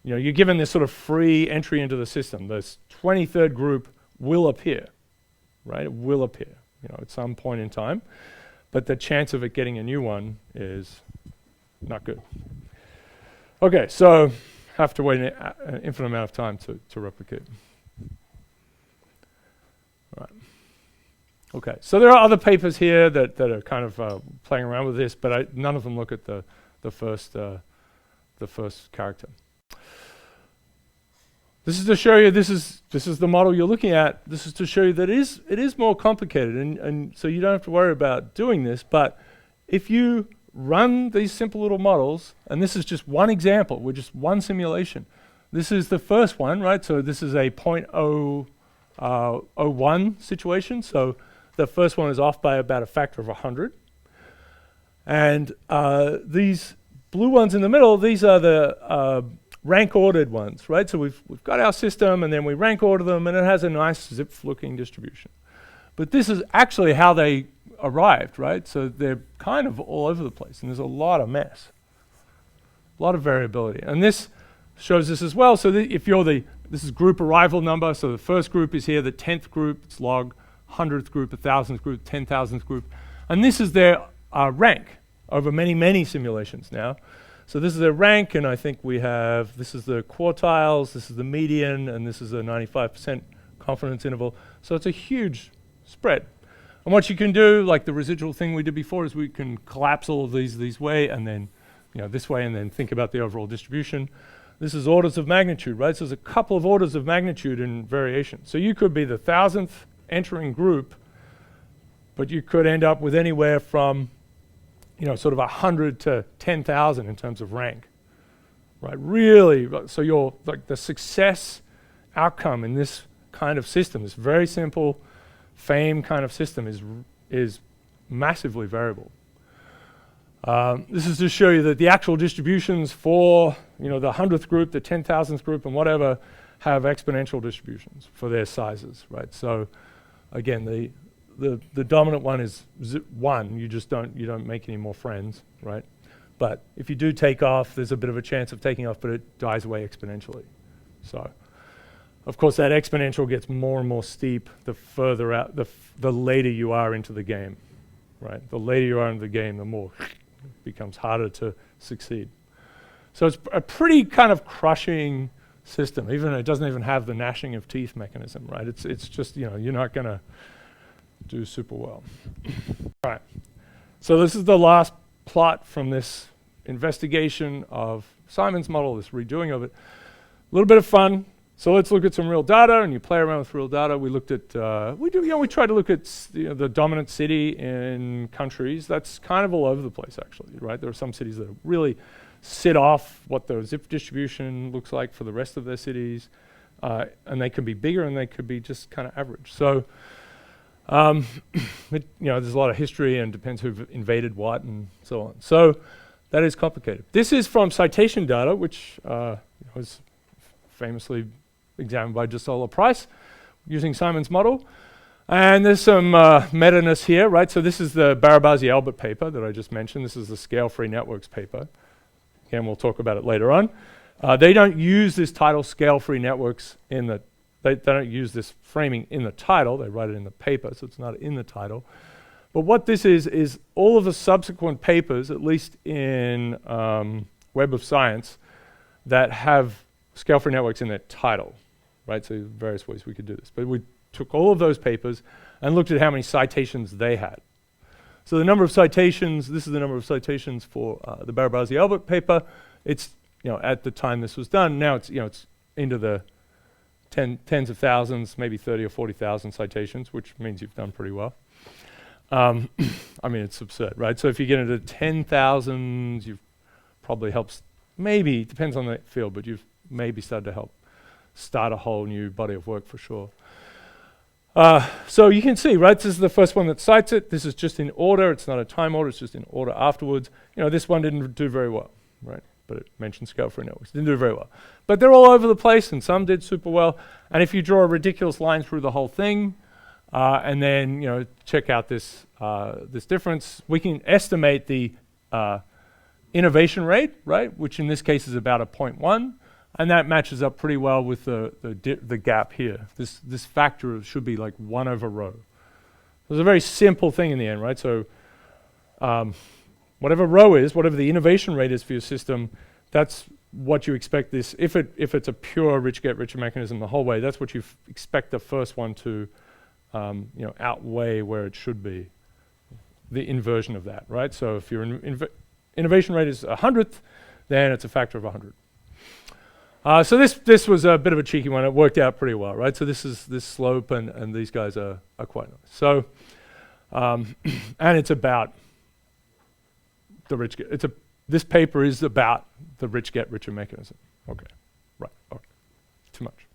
Speaker 1: you're given this sort of free entry into the system. This 23rd group will appear, right? It will appear, at some point in time. But the chance of it getting a new one is not good. Okay, so have to wait an infinite amount of time to replicate. All right. Okay, so there are other papers here that are kind of playing around with this, but none of them look at the first character. This is to show you this is the model you're looking at. This is to show you that it is more complicated, and so you don't have to worry about doing this. But if you run these simple little models, and this is just one example, we're just one simulation. This is the first one, right? So this is a 0.001 situation. So the first one is off by about a factor of 100. And these blue ones in the middle, these are the rank ordered ones, right? So we've got our system and then we rank order them and it has a nice Zipf looking distribution. But this is actually how they arrived, right? So they're kind of all over the place and there's a lot of mess, a lot of variability. And this shows this as well. So if this is group arrival number. So the first group is here, the 10th group, it's log, 100th group, 1,000th group, 10,000th group. And this is their rank over many, many simulations now. So this is their rank, and I think this is the quartiles, this is the median, and this is a 95% confidence interval. So it's a huge spread. And what you can do, like the residual thing we did before, is we can collapse all of these way, and then this way, and then think about the overall distribution. This is orders of magnitude, right? So there's a couple of orders of magnitude in variation. So you could be the 1,000th entering group, but you could end up with anywhere from sort of 100 to 10,000 in terms of rank, right? Really, so your the success outcome in this kind of system, this very simple fame kind of system, is massively variable. This is to show you that the actual distributions for the 100th group, the 10,000th group, and whatever have exponential distributions for their sizes, right? So again, the dominant one is 1. You don't make any more friends, right? But if you do take off, there's a bit of a chance of taking off, but it dies away exponentially. So, of course, that exponential gets more and more steep the further out, the later you are into the game, right? The later you are into the game, the more it becomes harder to succeed. So it's a pretty kind of crushing system, even though it doesn't even have the gnashing of teeth mechanism, right? It's just, you're not going to do super well. All right, so this is the last plot from this investigation of Simon's model, this redoing of it. A little bit of fun. So let's look at some real data, and you play around with real data. We looked at, we try to look at the dominant city in countries. That's kind of all over the place, actually, right? There are some cities that really sit off what the Zipf distribution looks like for the rest of their cities, and they can be bigger and they could be just kind of average. So there's a lot of history and depends who invaded what and so on. So that is complicated. This is from citation data, which was famously examined by Jasola Price using Simon's model. And there's some meta-ness here, right? So this is the Barabazi-Albert paper that I just mentioned. This is the scale-free networks paper. Again, we'll talk about it later on. They don't use this title scale-free networks in the They don't use this framing in the title. They write it in the paper, so it's not in the title. But what this is all of the subsequent papers, at least in Web of Science, that have scale-free networks in their title, right? So various ways we could do this. But we took all of those papers and looked at how many citations they had. So the number of citations, this is the number of citations for the Barabasi-Albert paper. It's, at the time this was done, now it's, it's into the tens of thousands, maybe 30 or 40,000 citations, which means you've done pretty well. I mean, it's absurd, right? So if you get into 10,000s, you've probably helped, maybe, depends on the field, but you've maybe started to help start a whole new body of work for sure. So you can see, right, this is the first one that cites it. This is just in order. It's not a time order. It's just in order afterwards. This one didn't do very well, right? But it mentioned scale-free networks. Didn't do very well. But they're all over the place, and some did super well. And if you draw a ridiculous line through the whole thing, and then check out this this difference, we can estimate the innovation rate, right? Which in this case is about a 0.1. And that matches up pretty well with the gap here. This factor should be like 1 over rho. So it's a very simple thing in the end, right? So whatever rho is, whatever the innovation rate is for your system, that's what you expect this. If it's a pure rich get richer mechanism the whole way, that's what you expect the first one to outweigh where it should be. The inversion of that, right? So if your innovation rate is 100th, then it's a factor of 100. So this was a bit of a cheeky one. It worked out pretty well, right? So this is this slope, and these guys are quite nice. So, and it's about the rich get. This paper is about the rich get richer mechanism. Okay, right. Okay. Too much.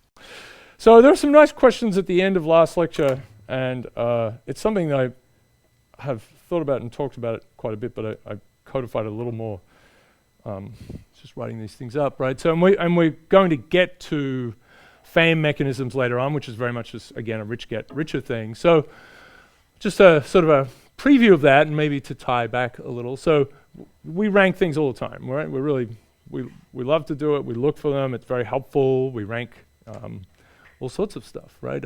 Speaker 1: So there are some nice questions at the end of last lecture, and it's something that I have thought about and talked about it quite a bit, but I codified it a little more. Just writing these things up, right? So, and we're going to get to fame mechanisms later on, which is very much just, again, a rich get richer thing. So just a sort of a preview of that, and maybe to tie back a little. So we rank things all the time, right? We love to do it. We look for them. It's very helpful. We rank all sorts of stuff, right?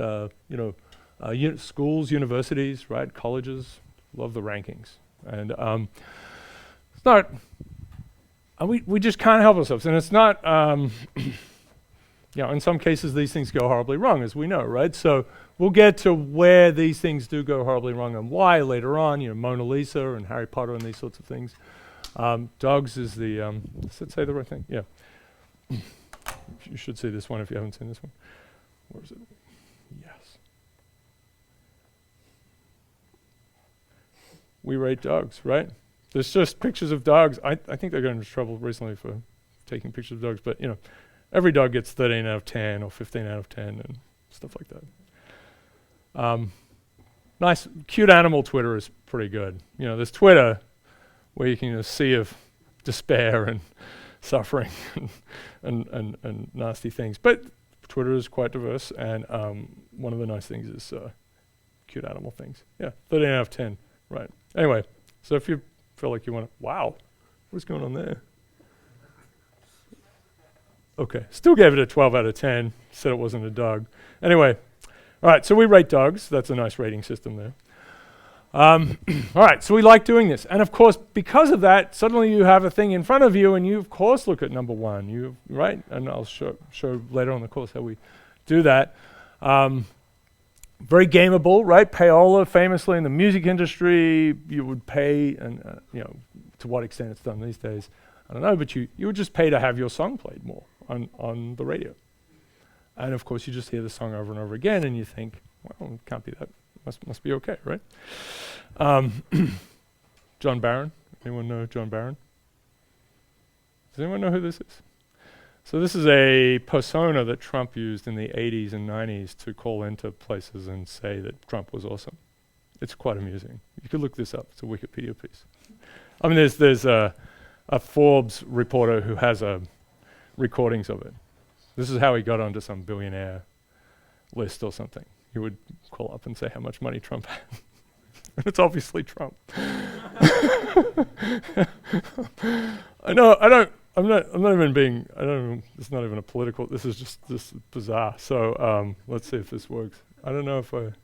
Speaker 1: Schools, universities, right? Colleges, love the rankings. And it's not... And we just can't help ourselves. And it's not, in some cases these things go horribly wrong, as we know, right? So we'll get to where these things do go horribly wrong and why later on, Mona Lisa and Harry Potter and these sorts of things. Dogs is the, does it say the right thing? Yeah. You should see this one if you haven't seen this one. Where is it? Yes. We rate dogs, right? There's just pictures of dogs. I think they got into trouble recently for taking pictures of dogs, but every dog gets 13 out of 10 or 15 out of 10 and stuff like that. Nice, cute animal Twitter is pretty good. There's Twitter where you can see of despair and suffering and nasty things, but Twitter is quite diverse, and one of the nice things is cute animal things. Yeah, 13 out of 10, right. Anyway, so if you feel like you want to, wow, what's going on there? Okay, still gave it a 12 out of 10, said it wasn't a dog. Anyway, all right, so we rate dogs. That's a nice rating system there. All right, so we like doing this. And of course, because of that, suddenly you have a thing in front of you, and you, of course, look at number one, right? And I'll show later on in the course how we do that. Very gameable, right? Payola, famously in the music industry, you would pay, and to what extent it's done these days, I don't know, but you would just pay to have your song played more on the radio. And of course, you just hear the song over and over again, and you think, well, it can't be that. Must be okay, right? John Barron. Anyone know John Barron? Does anyone know who this is? So this is a persona that Trump used in the 80s and 90s to call into places and say that Trump was awesome. It's quite amusing. You could look this up. It's a Wikipedia piece. I mean, there's a Forbes reporter who has recordings of it. This is how he got onto some billionaire list or something. He would call up and say how much money Trump had. And it's obviously Trump. I'm not even being, it's not even a political, this is bizarre. So let's see if this works. I don't know if it's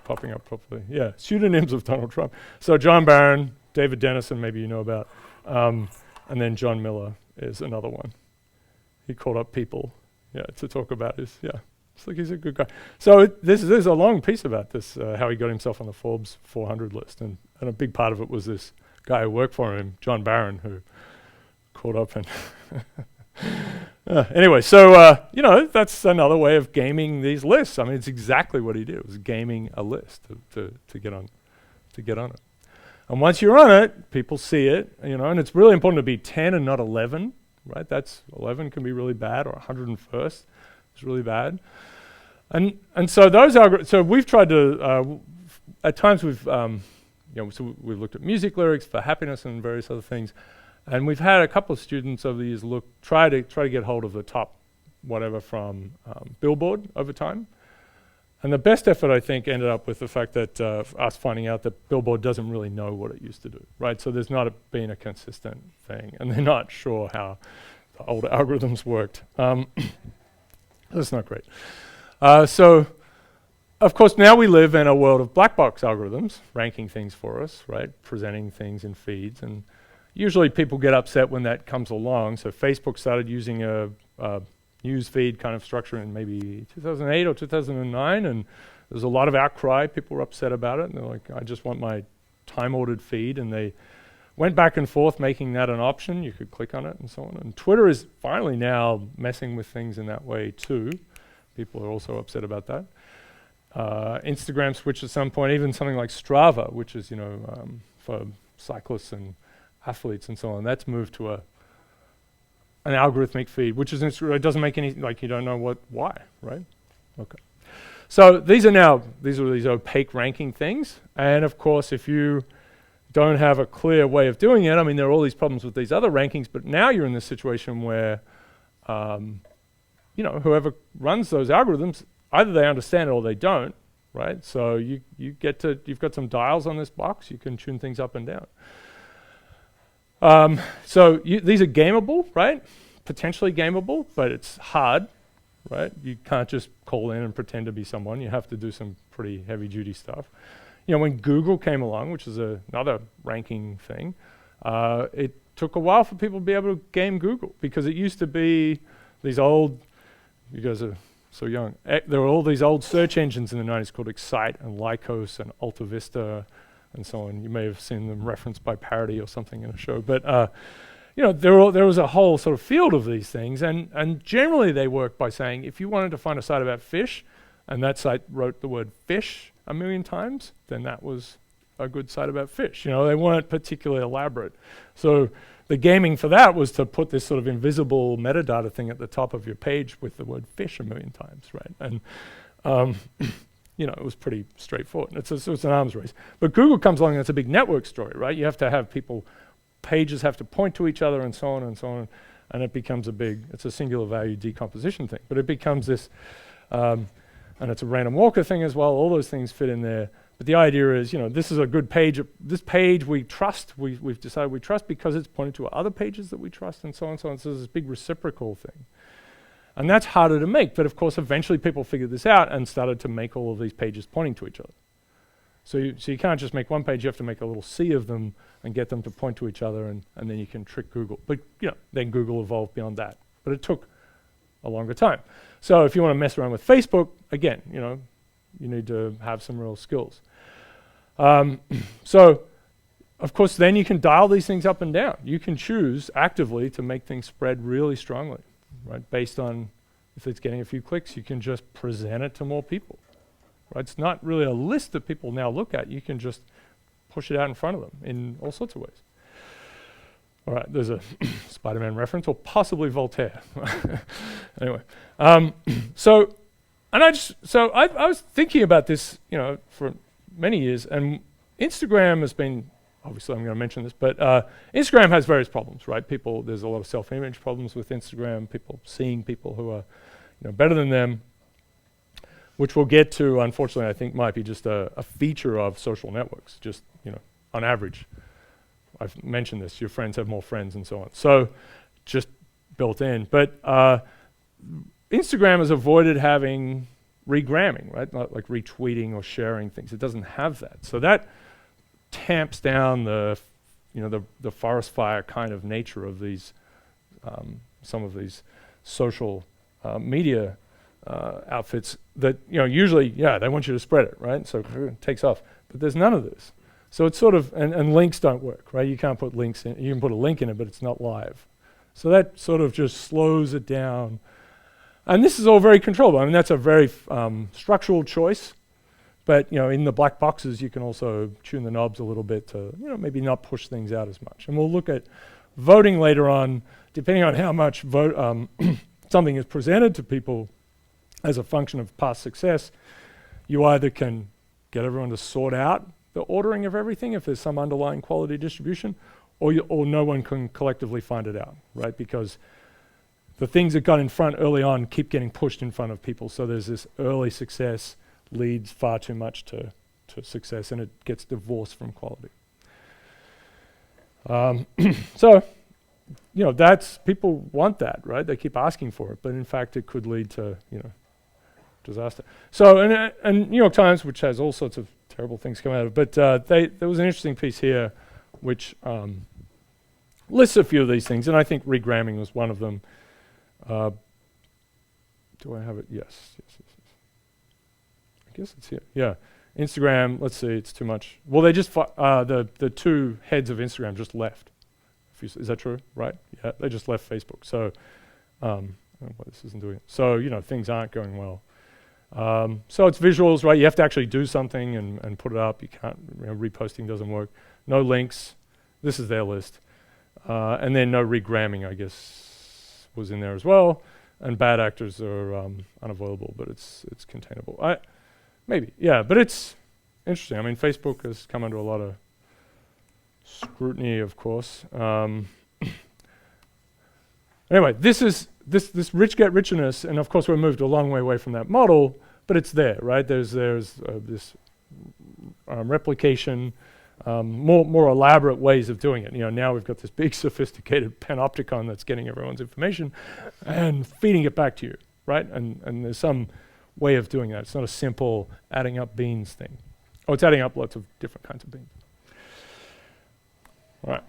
Speaker 1: popping up properly. Yeah, pseudonyms of Donald Trump. So John Barron, David Dennison, maybe you know about, and then John Miller is another one. He called up people, to talk about his, It's like he's a good guy. So there's a long piece about this, how he got himself on the Forbes 400 list, and a big part of it was this guy who worked for him, John Barron, who caught up and anyway, so that's another way of gaming these lists. I mean, it's exactly what he did. It was gaming a list to get on it. And once you're on it, people see it, and it's really important to be 10 and not 11, right? That's 11 can be really bad, or 101st is really bad. And so those so we've tried to at times we've so we've looked at music lyrics for happiness and various other things, and we've had a couple of students over the years try to get hold of the top whatever from Billboard over time. And the best effort, I think, ended up with the fact that us finding out that Billboard doesn't really know what it used to do, right? So there's not been a consistent thing, and they're not sure how the old algorithms worked. That's not great. So, of course, now we live in a world of black box algorithms, ranking things for us, right? Presenting things in feeds, and usually people get upset when that comes along. So Facebook started using a news feed kind of structure in maybe 2008 or 2009, and there's a lot of outcry. People were upset about it, and they're like, I just want my time-ordered feed, and they went back and forth making that an option. You could click on it and so on. And Twitter is finally now messing with things in that way too. People are also upset about that. Instagram switched at some point, even something like Strava, which is, for cyclists and athletes and so on. That's moved to an algorithmic feed, which is it doesn't make any, you don't know why, right? Okay. So these are these opaque ranking things. And of course, if you don't have a clear way of doing it, I mean, there are all these problems with these other rankings, but now you're in this situation where, whoever runs those algorithms, either they understand it or they don't, right? So you've got some dials on this box, you can tune things up and down. So these are gameable, right? Potentially gameable, but it's hard, right? You can't just call in and pretend to be someone. You have to do some pretty heavy-duty stuff. When Google came along, which is another ranking thing, it took a while for people to be able to game Google, because it used to be these old, you guys are so young, there were all these old search engines in the 90s called Excite and Lycos and Alta Vista and so on. You may have seen them referenced by parody or something in a show, but there was a whole sort of field of these things, and generally they work by saying, if you wanted to find a site about fish, and that site wrote the word fish a million times, then that was a good site about fish. They weren't particularly elaborate. So the gaming for that was to put this sort of invisible metadata thing at the top of your page with the word fish a million times, right? And it was pretty straightforward. It's an arms race. But Google comes along and it's a big network story, right? You have to have pages have to point to each other and so on and so on, and it becomes it's a singular value decomposition thing. But it becomes this, and it's a random walker thing as well. All those things fit in there. But the idea is, this is a good page. This page we trust. We've decided we trust because it's pointed to other pages that we trust, and so on and so on. So there's this big reciprocal thing. And that's harder to make. But of course, eventually people figured this out and started to make all of these pages pointing to each other. So you can't just make one page. You have to make a little sea of them and get them to point to each other, and then you can trick Google. But then Google evolved beyond that. But it took a longer time. So if you want to mess around with Facebook, again, you need to have some real skills. So, of course, then you can dial these things up and down. You can choose actively to make things spread really strongly, right? Based on if it's getting a few clicks, you can just present it to more people, right? It's not really a list that people now look at. You can just push it out in front of them in all sorts of ways. All right, there's a Spider-Man reference, or possibly Voltaire. Anyway, so I was thinking about this, for many years, and Instagram has been, obviously I'm going to mention this, but Instagram has various problems, right? There's a lot of self-image problems with Instagram, people seeing people who are, better than them, which we'll get to, unfortunately, I think might be just a feature of social networks, just, on average. I've mentioned this, your friends have more friends and so on. So just built in. But Instagram has avoided having regramming, right? Not like retweeting or sharing things. It doesn't have that. So that tamps down the forest fire kind of nature of these, some of these social media outfits that, usually, they want you to spread it, right? So it takes off. But there's none of this. So it's sort of, and links don't work, right? You can't put links in. You can put a link in it, but it's not live. So that sort of just slows it down. And this is all very controllable. I mean, that's a very structural choice. But, in the black boxes, you can also tune the knobs a little bit to, maybe not push things out as much. And we'll look at voting later on, depending on how much something is presented to people as a function of past success. You either can get everyone to sort out the ordering of everything if there's some underlying quality distribution, or no one can collectively find it out, right? Because the things that got in front early on keep getting pushed in front of people. So there's this early success leads far too much to success, and it gets divorced from quality. So, that's, people want that, right? They keep asking for it, but in fact it could lead to, disaster. So, and New York Times, which has all sorts of terrible things come out of it, but there was an interesting piece here which lists a few of these things, and I think regramming was one of them. Do I have it? Yes. I guess it's here. Yeah. Instagram, let's see, it's too much. Well, they just, the two heads of Instagram just left. Is that true? Right? Yeah, they just left Facebook. So, I don't know why this isn't doing it. So, things aren't going well. So it's visuals, right? You have to actually do something and put it up. You can't, reposting doesn't work. No links. This is their list. And then no regramming, I guess, was in there as well. And bad actors are unavoidable, but it's containable. Maybe, yeah, but it's interesting. I mean, Facebook has come under a lot of scrutiny, of course. Anyway, this is this rich get richerness, and of course we're moved a long way away from that model, but it's there, right? There's this replication, more elaborate ways of doing it. Now we've got this big sophisticated panopticon that's getting everyone's information and feeding it back to you, right? And there's some way of doing that. It's not a simple adding up beans thing. Oh, it's adding up lots of different kinds of beans. All right.